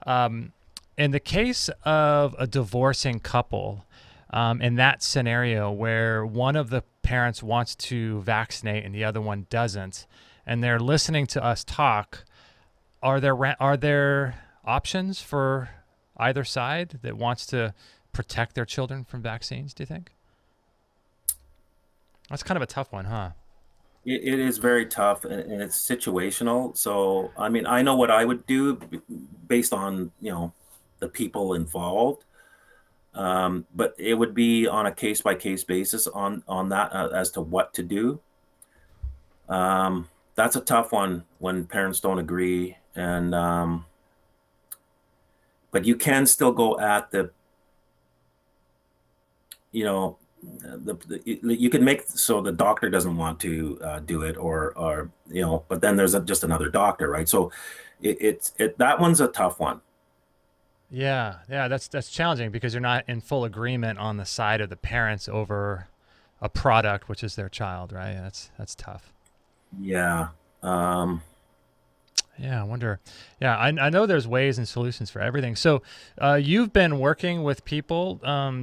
in the case of a divorcing couple, in that scenario where one of the parents wants to vaccinate and the other one doesn't, and they're listening to us talk, are there options for either side that wants to protect their children from vaccines, do you think? That's kind of a tough one, huh? it is very tough, and it's situational. So, I mean, I know what I would do based on, the people involved. But it would be on a case by case basis on that, as to what to do. That's a tough one when parents don't agree, and but you can still go at you know, you can make so the doctor doesn't want to do it, or but then there's just another doctor, right? So that one's a tough one. Yeah, that's challenging because you're not in full agreement on the side of the parents over a product, which is their child, right? That's tough. Yeah. Yeah, I wonder. Yeah, I know there's ways and solutions for everything. So you've been working with people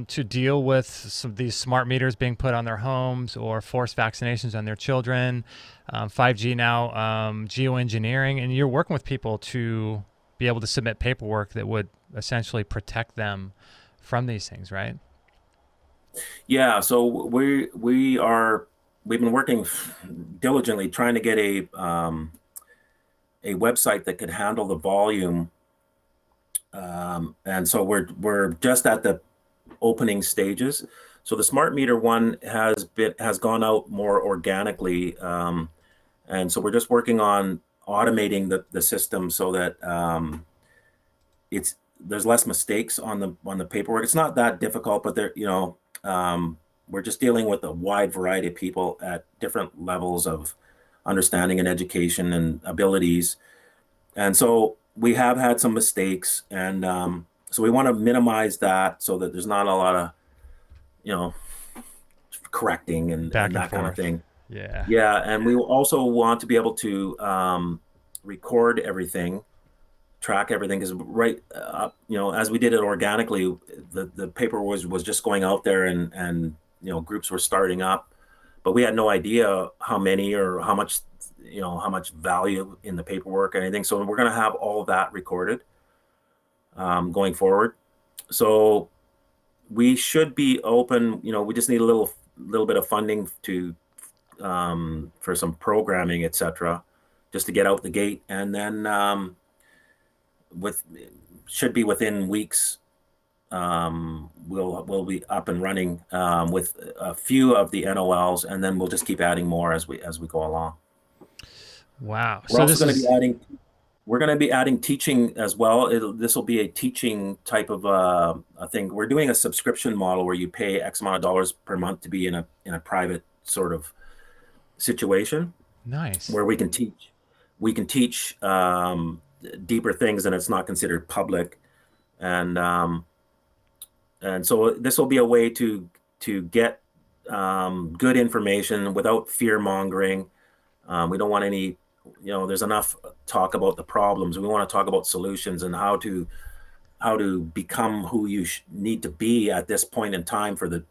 to deal with some of these smart meters being put on their homes or forced vaccinations on their children, 5G now, geoengineering, and you're working with people to be able to submit paperwork that would essentially protect them from these things, right? Yeah, so we've been working diligently trying to get a website that could handle the volume. And so we're just at the opening stages. So the smart meter one has gone out more organically. And so we're just working on automating the system so that there's less mistakes on the paperwork. It's not that difficult, but we're just dealing with a wide variety of people at different levels of understanding and education and abilities. And so we have had some mistakes, and so we want to minimize that so that there's not a lot of, correcting and Back and that kind of forth. thing. Yeah. Yeah, and we also want to be able to record everything, track everything, because as we did it organically, the paper was just going out there, and groups were starting up, but we had no idea how many or how much value in the paperwork or anything. So we're going to have all of that recorded going forward. So we should be open. We just need a little bit of funding to for some programming, etc., just to get out the gate, and then should be within weeks. We'll be up and running with a few of the NOLs, and then we'll just keep adding more as we go along. Wow. We're also going to be adding. We're going to be adding teaching as well. This will be a teaching type of a thing. We're doing a subscription model where you pay X amount of dollars per month to be in a private sort of situation. Nice. Where we can teach. We can teach deeper things, and it's not considered public. And so this will be a way to get good information without fear mongering. We don't want any. There's enough talk about the problems. We want to talk about solutions and how to become who you need to be at this point in time for the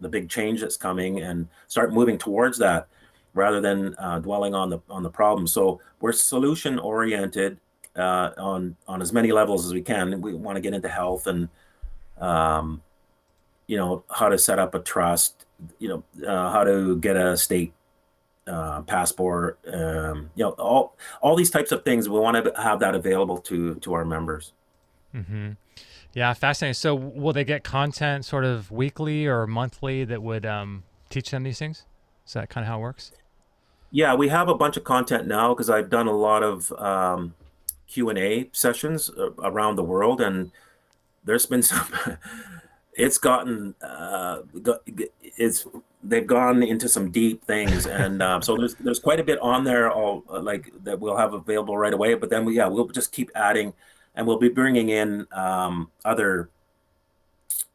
big change that's coming, and start moving towards that rather than dwelling on the problem. So we're solution oriented on as many levels as we can. We want to get into health and how to set up a trust, how to get a state passport, all these types of things. We want to have that available to our members. Mm-hmm. Yeah, fascinating. So will they get content sort of weekly or monthly that would teach them these things? Is that kind of how it works? Yeah, we have a bunch of content now because I've done a lot of Q&A sessions around the world, and there's been some. It's gotten it's they've gone into some deep things, and so there's quite a bit on there, all like that we'll have available right away. But then we'll just keep adding, and we'll be bringing in other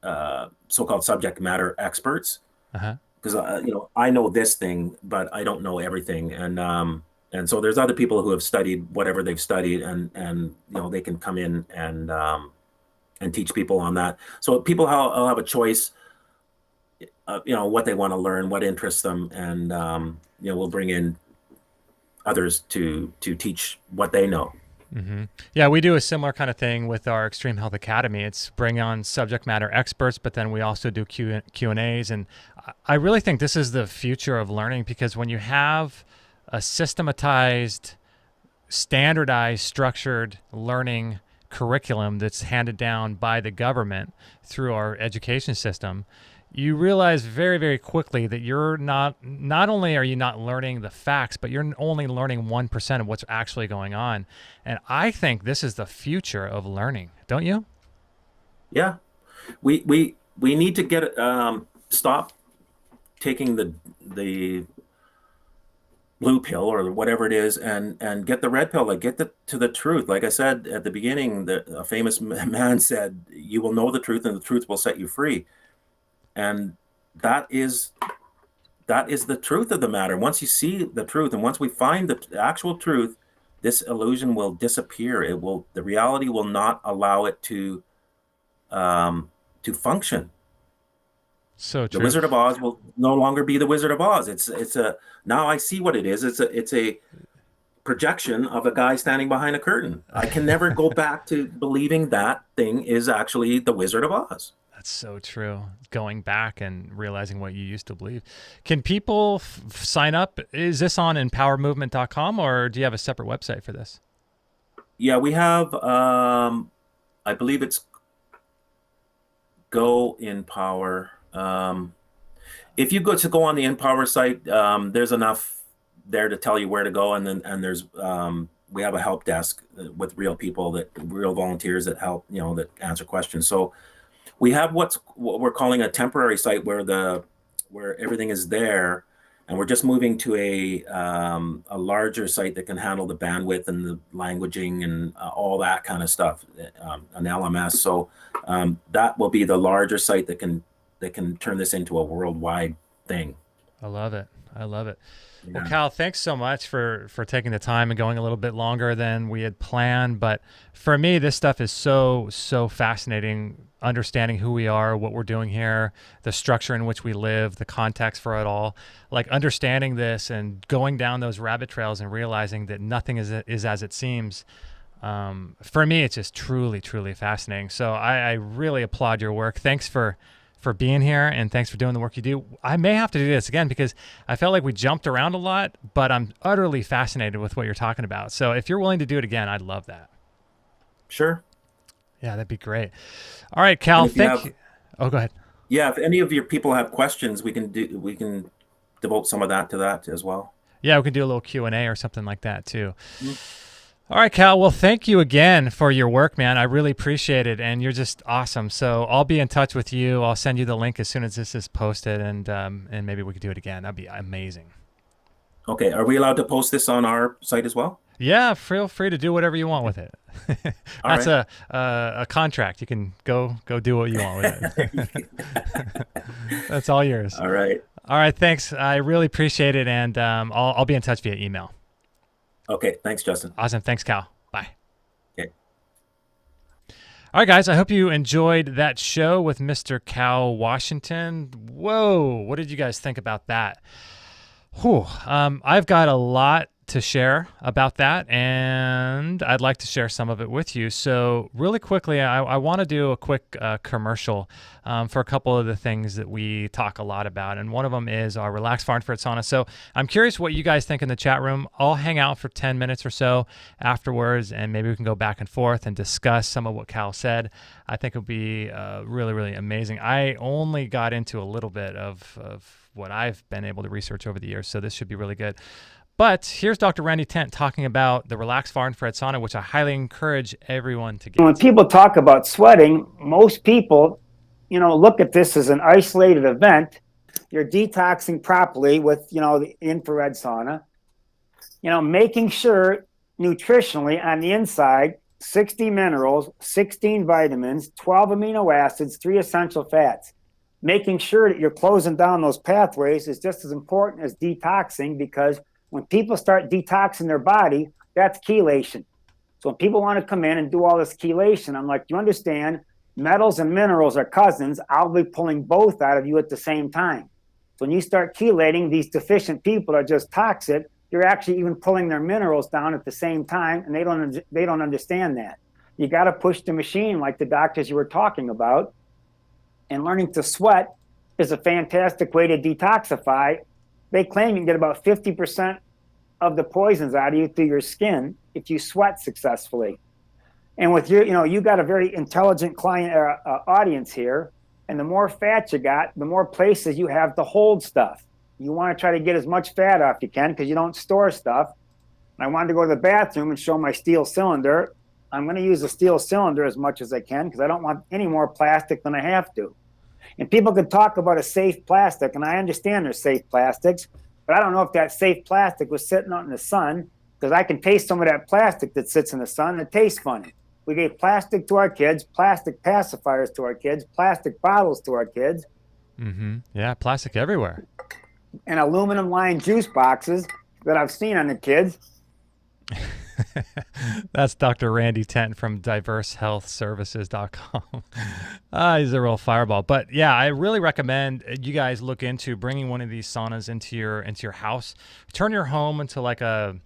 so-called subject matter experts, Uh-huh. because I know this thing, but I don't know everything, and so there's other people who have studied whatever they've studied, and they can come in and teach people on that. So people will have a choice, what they want to learn, what interests them, and we'll bring in others to teach what they know. Mm-hmm. Yeah, we do a similar kind of thing with our Extreme Health Academy. It's bring on subject matter experts, but then we also do Q&As. And I really think this is the future of learning, because when you have a systematized, standardized, structured learning curriculum that's handed down by the government through our education system, you realize very, very quickly that you're not only are you not learning the facts, but you're only learning 1% of what's actually going on. And I think this is the future of learning, don't you? Yeah, we need to get stop taking the blue pill or whatever it is, and get the red pill, like get to the truth. Like I said at the beginning, a famous man said, "You will know the truth, and the truth will set you free." And that is the truth of the matter. Once you see the truth, and once we find the actual truth, this illusion will disappear. The reality will not allow it to function. So true. The Wizard of Oz will no longer be the Wizard of Oz. Now I see what it is. It's a projection of a guy standing behind a curtain. I can never go back to believing that thing is actually the Wizard of Oz. That's so true. Going back and realizing what you used to believe. Can people sign up? Is this on impoweredmovement.com, or do you have a separate website for this? Yeah, we have, I believe it's Go InPower. If you go on the InPower site, there's enough there to tell you where to go, and there's we have a help desk with real people, real volunteers that help, that answer questions. So we have what we're calling a temporary site where everything is there, and we're just moving to a larger site that can handle the bandwidth and the languaging and all that kind of stuff, an LMS. So that will be the larger site that can turn this into a worldwide thing. I love it. I love it. Yeah. Well, Cal, thanks so much for taking the time and going a little bit longer than we had planned. But for me, this stuff is so fascinating, understanding who we are, what we're doing here, the structure in which we live, the context for it all. Like understanding this and going down those rabbit trails and realizing that nothing is as it seems. For me, it's just truly, truly fascinating. So I really applaud your work. Thanks for being here, and thanks for doing the work you do. I may have to do this again because I felt like we jumped around a lot, but I'm utterly fascinated with what you're talking about. So if you're willing to do it again, I'd love that. Sure. Yeah, that'd be great. All right, Cal, thank you. Oh, go ahead. Yeah, if any of your people have questions, we can devote some of that to that as well. Yeah, we can do a little Q&A or something like that too. Mm-hmm. All right, Cal. Well, thank you again for your work, man. I really appreciate it, and you're just awesome. So I'll be in touch with you. I'll send you the link as soon as this is posted, and maybe we could do it again. That'd be amazing. Okay. Are we allowed to post this on our site as well? Yeah, feel free to do whatever you want with it. That's right. a contract. You can go do what you want with it. That's all yours. All right. All right. Thanks. I really appreciate it, and I'll be in touch via email. Okay. Thanks, Justin. Awesome. Thanks, Cal. Bye. Okay. All right, guys. I hope you enjoyed that show with Mr. Cal Washington. Whoa. What did you guys think about that? Whew. I've got a lot to share about that, and I'd like to share some of it with you. So really quickly, I want to do a quick commercial for a couple of the things that we talk a lot about, and one of them is our Relaxed Far Infrared Sauna. So I'm curious what you guys think in the chat room. I'll hang out for 10 minutes or so afterwards, and maybe we can go back and forth and discuss some of what Cal said. I think it would be really, really amazing. I only got into a little bit of what I've been able to research over the years, so this should be really good. But here's Dr. Randy Tent talking about the Relaxed Far Infrared Sauna, which I highly encourage everyone to get. When people talk about sweating, most people, look at this as an isolated event. You're detoxing properly with, the infrared sauna. Making sure nutritionally on the inside, 60 minerals, 16 vitamins, 12 amino acids, 3 essential fats. Making sure that you're closing down those pathways is just as important as detoxing, because when people start detoxing their body, that's chelation. So when people want to come in and do all this chelation, I'm like, you understand, metals and minerals are cousins. I'll be pulling both out of you at the same time. So when you start chelating, these deficient people are just toxic. You're actually even pulling their minerals down at the same time, and they don't understand that. You got to push the machine like the doctors you were talking about. And learning to sweat is a fantastic way to detoxify. They claim you can get about 50% of the poisons out of you through your skin if you sweat successfully. And with your, you got a very intelligent client audience here. And the more fat you got, the more places you have to hold stuff. You want to try to get as much fat off you can because you don't store stuff. I wanted to go to the bathroom and show my steel cylinder. I'm going to use a steel cylinder as much as I can because I don't want any more plastic than I have to. And people can talk about a safe plastic, and I understand there's safe plastics, but I don't know if that safe plastic was sitting out in the sun, because I can taste some of that plastic that sits in the sun and it tastes funny. We gave plastic to our kids, plastic pacifiers to our kids, plastic bottles to our kids. Mm-hmm. Yeah, plastic everywhere. And aluminum lined juice boxes that I've seen on the kids. That's Dr. Randy Tent from diversehealthservices.com. He's a real fireball. But yeah, I really recommend you guys look into bringing one of these saunas into your house. Turn your home into like a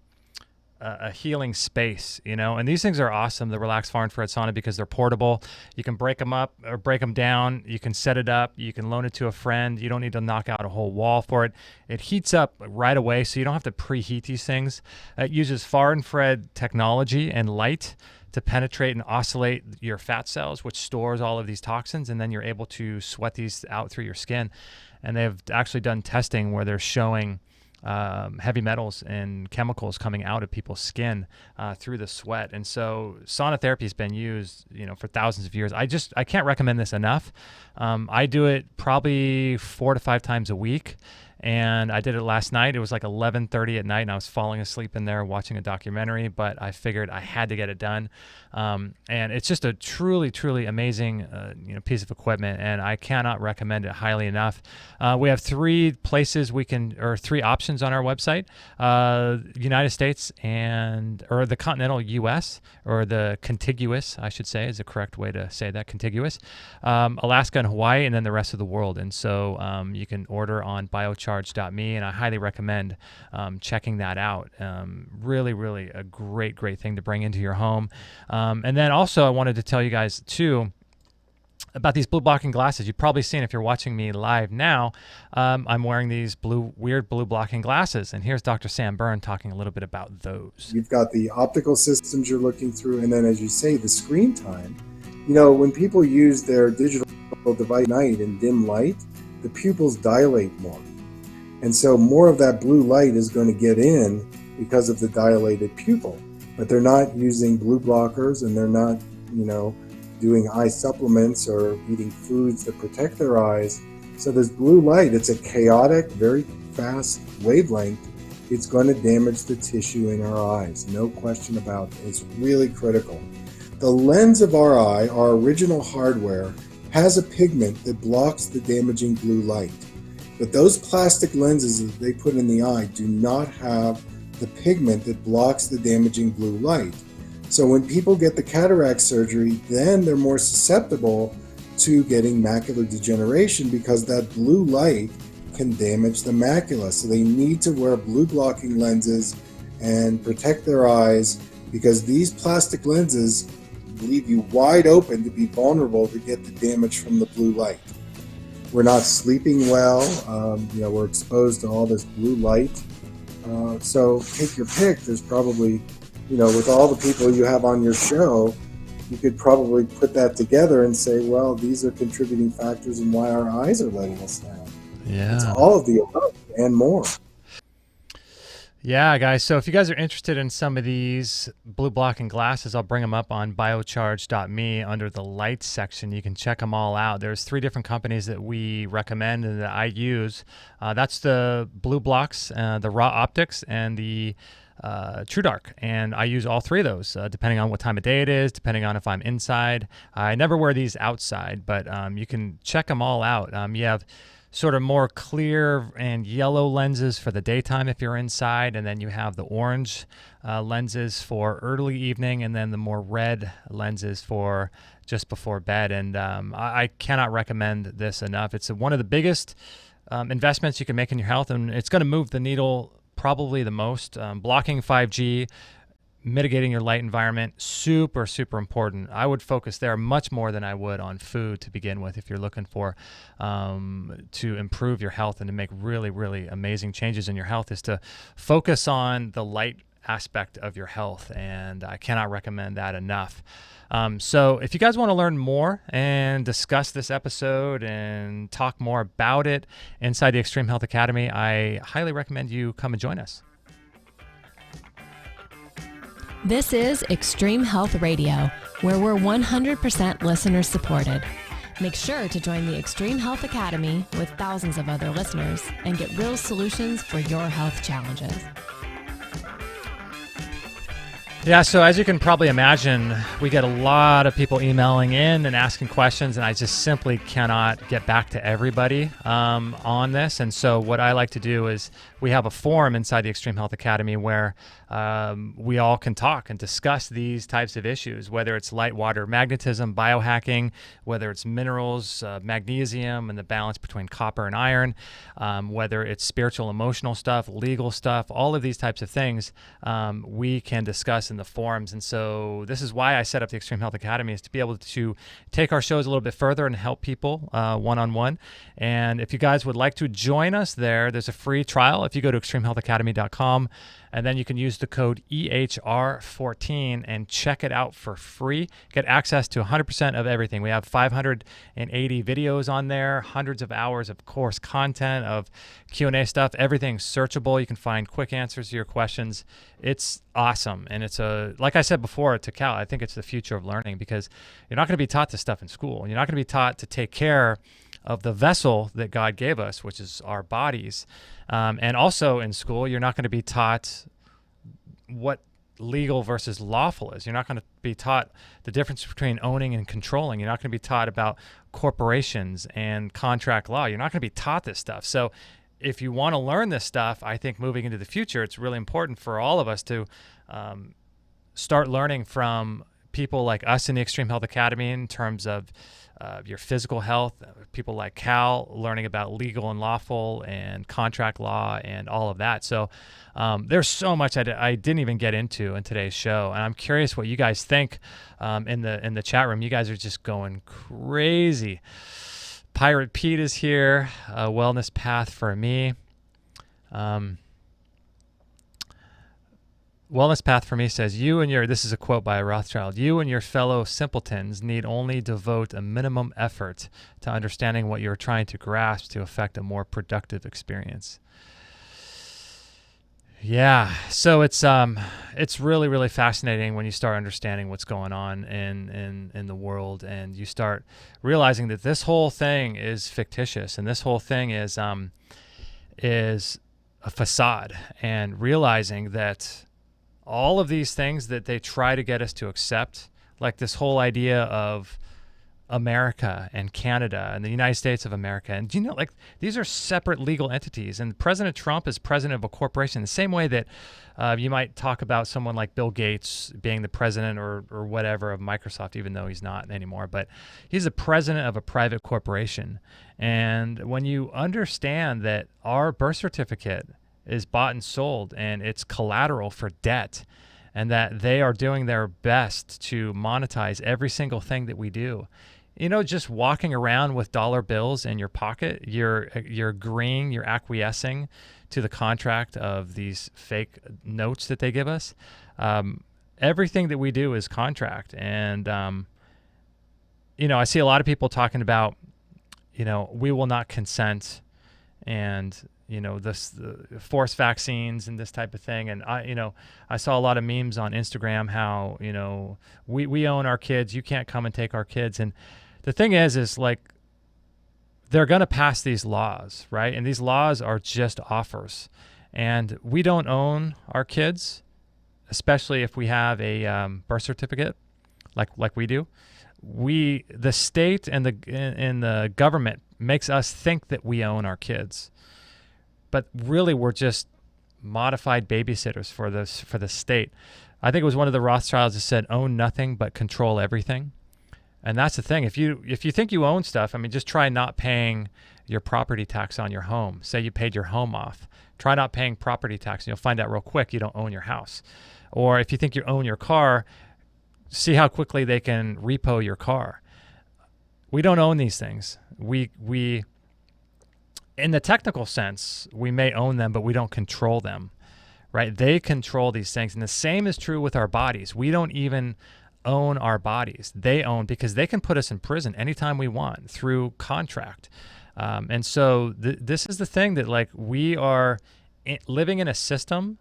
healing space, and these things are awesome, the Relaxed Far Infrared Sauna, because they're portable. You can break them up or break them down. You can set it up. You can loan it to a friend. You don't need to knock out a whole wall for it. It heats up right away, so you don't have to preheat these things. It uses far infrared technology and light to penetrate and oscillate your fat cells, which stores all of these toxins, and then you're able to sweat these out through your skin. And they've actually done testing where they're showing heavy metals and chemicals coming out of people's skin through the sweat. And so sauna therapy has been used, for thousands of years. I can't recommend this enough. I do it probably 4 to 5 times a week. And I did it last night. It was like 11:30 at night, and I was falling asleep in there watching a documentary, but I figured I had to get it done. And it's just a truly, truly amazing piece of equipment, and I cannot recommend it highly enough. We have 3 options on our website: United States or the continental U.S., or the contiguous, I should say, is the correct way to say that, contiguous, Alaska and Hawaii, and then the rest of the world. And so you can order on biocharge.me, and I highly recommend checking that out. Really, really a great thing to bring into your home. And then also I wanted to tell you guys too about these blue blocking glasses. You've probably seen, if you're watching me live now, I'm wearing these weird blue blocking glasses. And here's Dr. Sam Byrne talking a little bit about those. You've got the optical systems you're looking through, and then, as you say, the screen time. When people use their digital device at night in dim light, the pupils dilate more. And so more of that blue light is going to get in because of the dilated pupil. But they're not using blue blockers, and they're not, doing eye supplements or eating foods that protect their eyes. So this blue light, it's a chaotic, very fast wavelength. It's going to damage the tissue in our eyes. No question about it. It's really critical. The lens of our eye, our original hardware, has a pigment that blocks the damaging blue light. But those plastic lenses that they put in the eye do not have the pigment that blocks the damaging blue light. So when people get the cataract surgery, then they're more susceptible to getting macular degeneration because that blue light can damage the macula. So they need to wear blue blocking lenses and protect their eyes, because these plastic lenses leave you wide open to be vulnerable to get the damage from the blue light. We're not sleeping well. We're exposed to all this blue light. So take your pick. There's probably, with all the people you have on your show, you could probably put that together and say, well, these are contributing factors in why our eyes are letting us down. Yeah. It's all of the above and more. Yeah, guys. So if you guys are interested in some of these blue blocking glasses, I'll bring them up on biocharge.me under the lights section. You can check them all out. There's 3 different companies that we recommend and that I use. That's the Blue Blocks, the Raw Optics, and the True Dark. And I use all 3 of those, depending on what time of day it is, depending on if I'm inside. I never wear these outside, but you can check them all out. You have sort of more clear and yellow lenses for the daytime if you're inside, and then you have the orange lenses for early evening, and then the more red lenses for just before bed. And I cannot recommend this enough. It's one of the biggest investments you can make in your health, and it's going to move the needle probably the most. Blocking 5G, mitigating your light environment, super, super important. I would focus there much more than I would on food to begin with if you're looking for to improve your health and to make really, really amazing changes in your health, is to focus on the light aspect of your health, and I cannot recommend that enough. So if you guys want to learn more and discuss this episode and talk more about it inside the Extreme Health Academy, I highly recommend you come and join us. This is Extreme Health Radio, where we're 100% listener supported. Make sure to join the Extreme Health Academy with thousands of other listeners and get real solutions for your health challenges. Yeah, so as you can probably imagine, we get a lot of people emailing in and asking questions, and I just simply cannot get back to everybody on this. And so what I like to do is we have a forum inside the Extreme Health Academy where we all can talk and discuss these types of issues, whether it's light, water, magnetism, biohacking, whether it's minerals, magnesium, and the balance between copper and iron, whether it's spiritual, emotional stuff, legal stuff, all of these types of things we can discuss in the forums. And so this is why I set up the Extreme Health Academy, is to be able to take our shows a little bit further and help people one-on-one. And if you guys would like to join us there's a free trial if you go to extremehealthacademy.com, and then you can use the code EHR14 and check it out for free. Get access to 100% of everything. We have 580 videos on there, hundreds of hours of course content, of Q&A stuff. Everything's searchable. You can find quick answers to your questions. It's awesome. And it's like I said before to Cal, I think it's the future of learning, because you're not going to be taught this stuff in school. You're not going to be taught to take care of the vessel that God gave us, which is our bodies. And also in school, you're not going to be taught what legal versus lawful is. You're not going to be taught the difference between owning and controlling. You're not going to be taught about corporations and contract law. You're not going to be taught this stuff. So if you want to learn this stuff, I think moving into the future, it's really important for all of us to start learning from people like us in the Extreme Health Academy in terms of your physical health, people like Cal learning about legal and lawful and contract law and all of that. So there's so much I didn't even get into in today's show, and I'm curious what you guys think in the chat room. You guys are just going crazy. Pirate Pete is here. Wellness path for me. Wellness Path for me says, this is a quote by Rothschild, you and your fellow simpletons need only devote a minimum effort to understanding what you're trying to grasp to affect a more productive experience. Yeah, so it's really, really fascinating when you start understanding what's going on in the world, and you start realizing that this whole thing is fictitious, and this whole thing is a facade, and realizing that all of these things that they try to get us to accept, like this whole idea of America and Canada and the United States of America. And do you know, like, these are separate legal entities, and President Trump is president of a corporation the same way that you might talk about someone like Bill Gates being the president or whatever of Microsoft, even though he's not anymore, but he's the president of a private corporation. And when you understand that our birth certificate is bought and sold, and it's collateral for debt, and that they are doing their best to monetize every single thing that we do. You know, just walking around with dollar bills in your pocket, you're agreeing, you're acquiescing to the contract of these fake notes that they give us. Everything that we do is contract. And, you know, I see a lot of people talking about, you know, we will not consent, and, you know, the forced vaccines and this type of thing. And I saw a lot of memes on Instagram how, you know, we own our kids. You can't come and take our kids. And the thing is like, they're going to pass these laws, right? And these laws are just offers. And we don't own our kids, especially if we have a birth certificate like we do. The state and the government makes us think that we own our kids. But really, we're just modified babysitters for the state. I think it was one of the Rothschilds that said, "Own nothing but control everything." And that's the thing. If you think you own stuff, I mean, just try not paying your property tax on your home. Say you paid your home off. Try not paying property tax, and you'll find out real quick you don't own your house. Or if you think you own your car, see how quickly they can repo your car. We don't own these things. We in the technical sense, we may own them, but we don't control them, right? They control these things. And the same is true with our bodies. We don't even own our bodies. They own, because they can put us in prison anytime we want through contract. And so this is the thing, that like, we are living in a system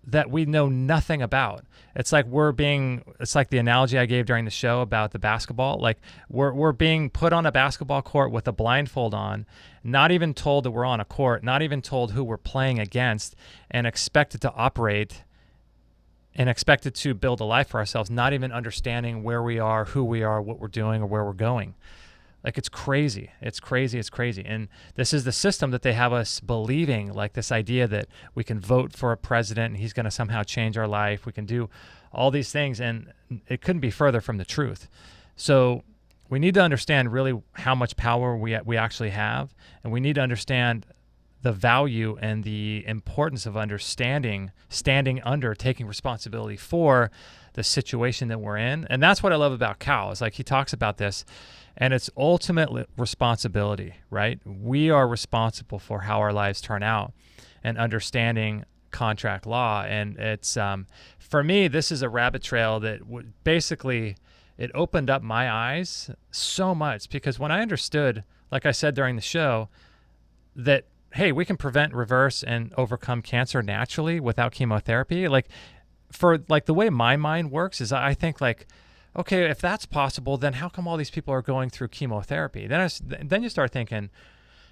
that we know nothing about. It's like it's like the analogy I gave during the show about the basketball. Like we're being put on a basketball court with a blindfold on, not even told that we're on a court, not even told who we're playing against, and expected to operate and expected to build a life for ourselves, not even understanding where we are, who we are, what we're doing, or where we're going. Like, it's crazy. It's crazy. It's crazy. And this is the system that they have us believing, like this idea that we can vote for a president and he's going to somehow change our life. We can do all these things, and it couldn't be further from the truth. So we need to understand really how much power we actually have, and we need to understand the value and the importance of understanding, standing under, taking responsibility for the situation that we're in. And that's what I love about Cal. Is like, he talks about this, and it's ultimate responsibility, right? We are responsible for how our lives turn out, and understanding contract law. And it's, for me, this is a rabbit trail that basically, it opened up my eyes so much, because when I understood, like I said during the show, that, hey, we can prevent, reverse, and overcome cancer naturally without chemotherapy. Like, for like the way my mind works is, I think like, okay, if that's possible, then how come all these people are going through chemotherapy? Then you start thinking,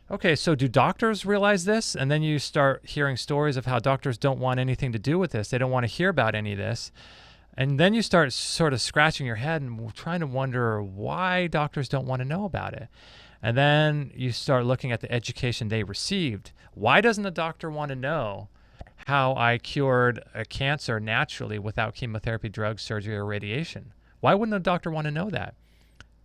okay, so do doctors realize this? And then you start hearing stories of how doctors don't want anything to do with this. They don't want to hear about any of this. And then you start sort of scratching your head and trying to wonder why doctors don't want to know about it. And then you start looking at the education they received. Why doesn't a doctor want to know how I cured a cancer naturally without chemotherapy, drugs, surgery, or radiation? Why wouldn't a doctor want to know that?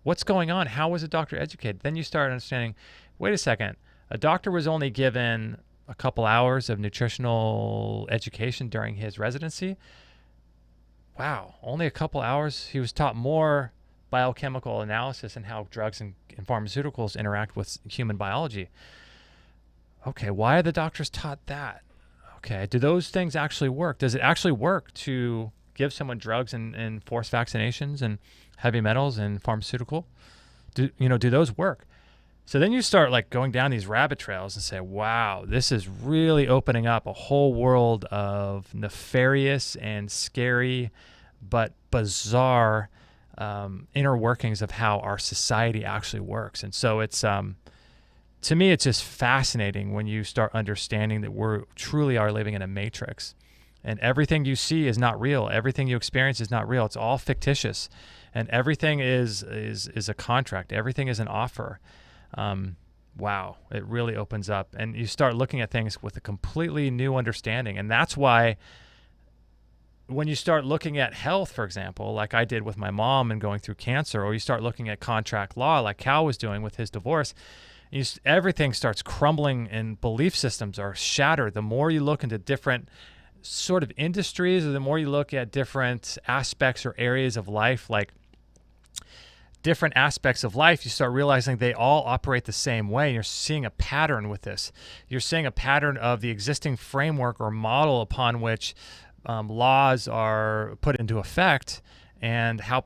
What's going on? How was a doctor educated? Then you start understanding, wait a second, a doctor was only given a couple hours of nutritional education during his residency. Wow, only a couple hours? He was taught more biochemical analysis and how drugs and pharmaceuticals interact with human biology. Okay, why are the doctors taught that? Okay, do those things actually work? Does it actually work to give someone drugs and forced vaccinations and heavy metals and pharmaceutical? Do those work? So then you start like going down these rabbit trails and say, wow, this is really opening up a whole world of nefarious and scary but bizarre inner workings of how our society actually works. And so it's, to me, it's just fascinating when you start understanding that we're truly are living in a matrix, and everything you see is not real. Everything you experience is not real. It's all fictitious, and everything is a contract. Everything is an offer. Wow, it really opens up, and you start looking at things with a completely new understanding. And that's why when you start looking at health, for example, like I did with my mom and going through cancer, or you start looking at contract law like Cal was doing with his divorce, everything starts crumbling and belief systems are shattered. The more you look into different sort of industries, or the more you look at different aspects or areas of life, like different aspects of life, you start realizing they all operate the same way. And you're seeing a pattern with this. You're seeing a pattern of the existing framework or model upon which laws are put into effect, and how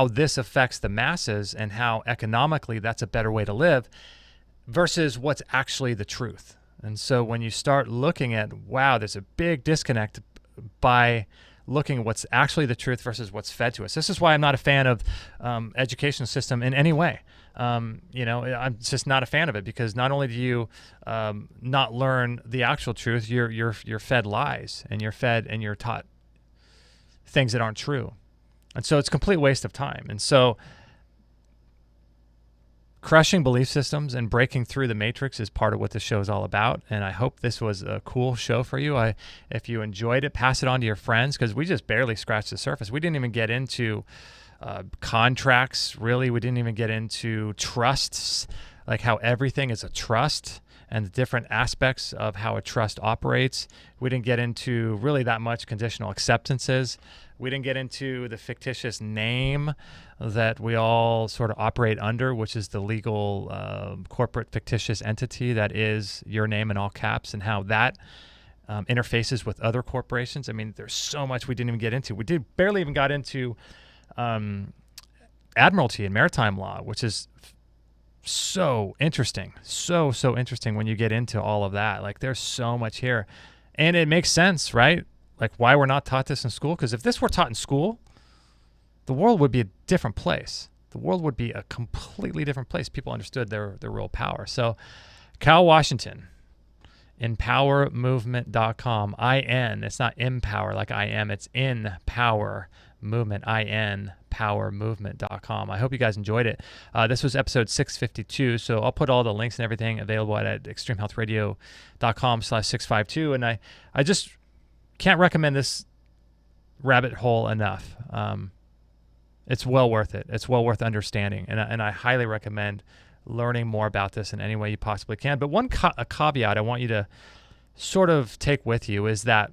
this affects the masses, and how economically that's a better way to live versus what's actually the truth. And so when you start looking at, wow, there's a big disconnect by looking at what's actually the truth versus what's fed to us. This is why I'm not a fan of education system in any way. I'm just not a fan of it, because not only do you not learn the actual truth, you're fed lies, and you're taught things that aren't true. And so it's a complete waste of time. And so crushing belief systems and breaking through the matrix is part of what this show is all about. And I hope this was a cool show for you. If you enjoyed it, pass it on to your friends, because we just barely scratched the surface. We didn't even get into contracts, really. We didn't even get into trusts, like how everything is a trust and the different aspects of how a trust operates. We didn't get into really that much conditional acceptances. We didn't get into the fictitious name that we all sort of operate under, which is the legal corporate fictitious entity that is your name in all caps, and how that interfaces with other corporations. I mean, there's so much we didn't even get into. We barely even got into admiralty and maritime law, which is so interesting. So interesting when you get into all of that. Like, there's so much here. And it makes sense, right? Like, why we're not taught this in school? Because if this were taught in school, the world would be a different place. The world would be a completely different place. People understood their real power. So, Cal Washington, InpowerMovement.com. IN, it's not Impower like I am, it's InPower Movement, InPowerMovement.com. I hope you guys enjoyed it. This was episode 652, so I'll put all the links and everything available at extremehealthradio.com/652. And I just can't recommend this rabbit hole enough. It's well worth it. It's well worth understanding, and I highly recommend learning more about this in any way you possibly can. But one caveat I want you to sort of take with you is that,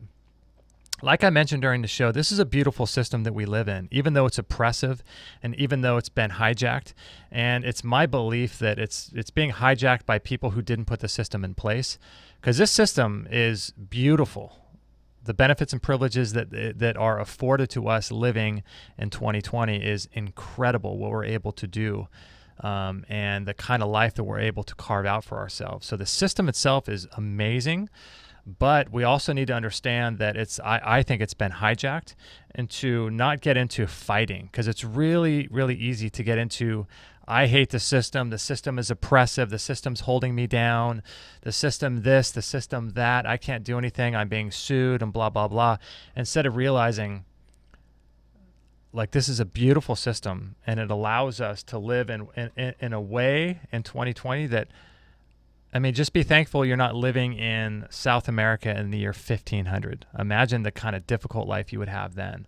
like I mentioned during the show, this is a beautiful system that we live in, even though it's oppressive and even though it's been hijacked. And it's my belief that it's being hijacked by people who didn't put the system in place, because this system is beautiful. The benefits and privileges that are afforded to us living in 2020 is incredible, what we're able to do, and the kind of life that we're able to carve out for ourselves. So the system itself is amazing, but we also need to understand that I think it's been hijacked, and to not get into fighting, because it's really, really easy to get into, I hate the system is oppressive, the system's holding me down, the system this, the system that, I can't do anything, I'm being sued, and blah, blah, blah. Instead of realizing, like, this is a beautiful system, and it allows us to live in a way in 2020 that, I mean, just be thankful you're not living in South America in the year 1500. Imagine the kind of difficult life you would have then.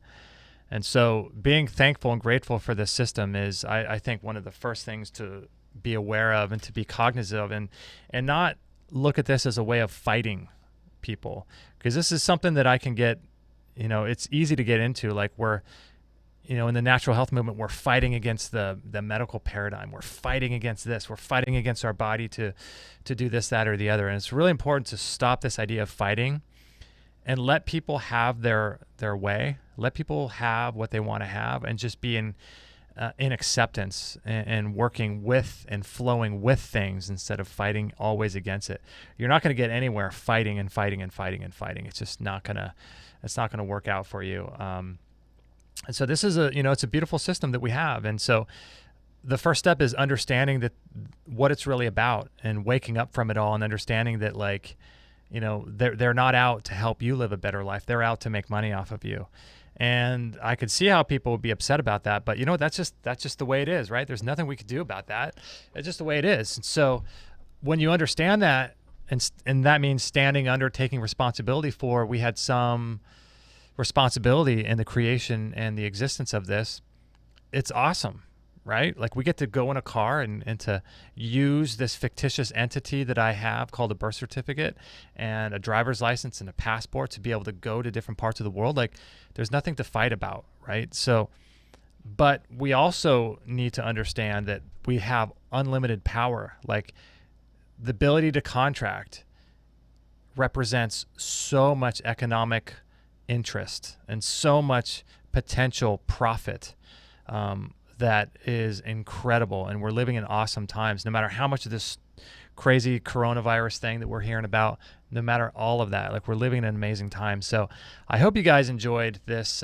And so being thankful and grateful for this system is, I think, one of the first things to be aware of and to be cognizant of, and not look at this as a way of fighting people. Because this is something that I can get, it's easy to get into. Like, we're, in the natural health movement, we're fighting against the medical paradigm. We're fighting against this. We're fighting against our body to do this, that, or the other. And it's really important to stop this idea of fighting and let people have their way. Let people have what they want to have, and just be in acceptance and working with and flowing with things instead of fighting always against it. You're not going to get anywhere fighting and fighting and fighting and fighting. It's just not gonna work out for you. And so this is it's a beautiful system that we have. And so the first step is understanding that what it's really about, and waking up from it all, and understanding that, like, they're not out to help you live a better life. They're out to make money off of you. And I could see how people would be upset about that, but that's just the way it is, right? There's nothing we could do about that. It's just the way it is. And so when you understand that, and that means standing under, taking responsibility for, we had some responsibility in the creation and the existence of this, it's awesome. right? Like we get to go in a car and to use this fictitious entity that I have called a birth certificate and a driver's license and a passport to be able to go to different parts of the world. Like there's nothing to fight about, right? So, but we also need to understand that we have unlimited power. Like the ability to contract represents so much economic interest and so much potential profit that is incredible. And we're living in awesome times, no matter how much of this crazy coronavirus thing that we're hearing about, no matter all of that, like we're living in an amazing time. So I hope you guys enjoyed this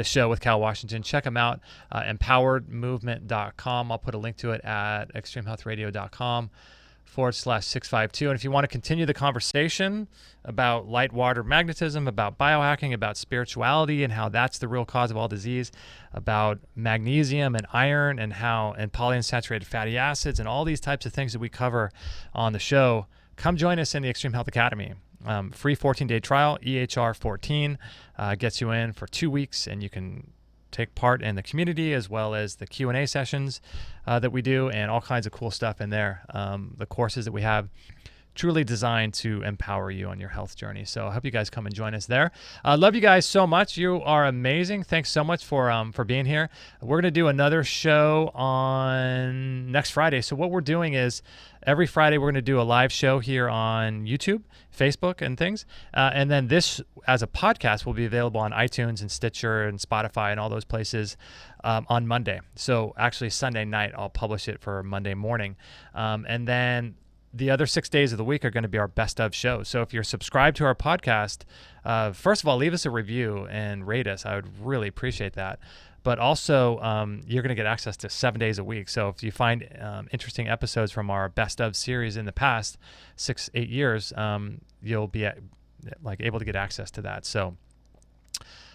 show with Cal Washington. Check him out, empoweredmovement.com. I'll put a link to it at extremehealthradio.com/652. And if you want to continue the conversation about light water magnetism, about biohacking, about spirituality and how that's the real cause of all disease, about magnesium and iron and polyunsaturated fatty acids and all these types of things that we cover on the show, come join us in the Extreme Health Academy. Free 14-day trial, EHR 14, gets you in for 2 weeks, and you can take part in the community as well as the Q&A sessions that we do, and all kinds of cool stuff in there. The courses that we have truly designed to empower you on your health journey. So I hope you guys come and join us there. Love you guys so much. You are amazing. Thanks so much for being here. We're going to do another show on next Friday. So what we're doing is every Friday we're going to do a live show here on YouTube, Facebook, and things. And then this, as a podcast, will be available on iTunes and Stitcher and Spotify and all those places on Monday. So actually Sunday night, I'll publish it for Monday morning. And then the other 6 days of the week are going to be our best of shows. So if you're subscribed to our podcast, first of all, leave us a review and rate us. I would really appreciate that. But also, you're going to get access to 7 days a week. So if you find interesting episodes from our best of series in the past 6-8 years, you'll be able to get access to that. So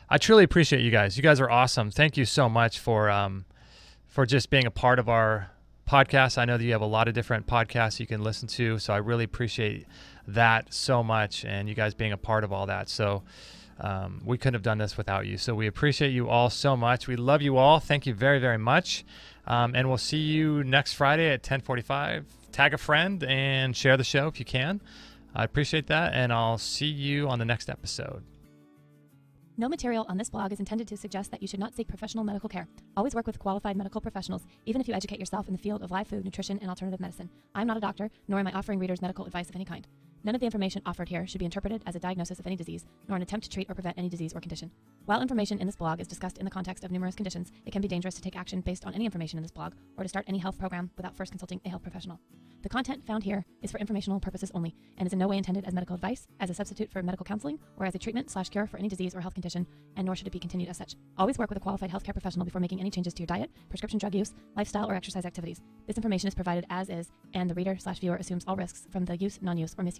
I truly appreciate you guys. You guys are awesome. Thank you so much for just being a part of our podcast. I know that you have a lot of different podcasts you can listen to, so I really appreciate that so much, and you guys being a part of all that. So we couldn't have done this without you. So we appreciate you all so much. We love you all. Thank you very, very much. And we'll see you next Friday at 10:45. Tag a friend and share the show if you can. I appreciate that, and I'll see you on the next episode. No material on this blog is intended to suggest that you should not seek professional medical care. Always work with qualified medical professionals, even if you educate yourself in the field of live food, nutrition, and alternative medicine. I'm not a doctor, nor am I offering readers medical advice of any kind. None of the information offered here should be interpreted as a diagnosis of any disease, nor an attempt to treat or prevent any disease or condition. While information in this blog is discussed in the context of numerous conditions, it can be dangerous to take action based on any information in this blog or to start any health program without first consulting a health professional. The content found here is for informational purposes only and is in no way intended as medical advice, as a substitute for medical counseling, or as a treatment/cure for any disease or health condition, and nor should it be continued as such. Always work with a qualified healthcare professional before making any changes to your diet, prescription drug use, lifestyle, or exercise activities. This information is provided as is, and the reader/viewer assumes all risks from the use, non-use, or misuse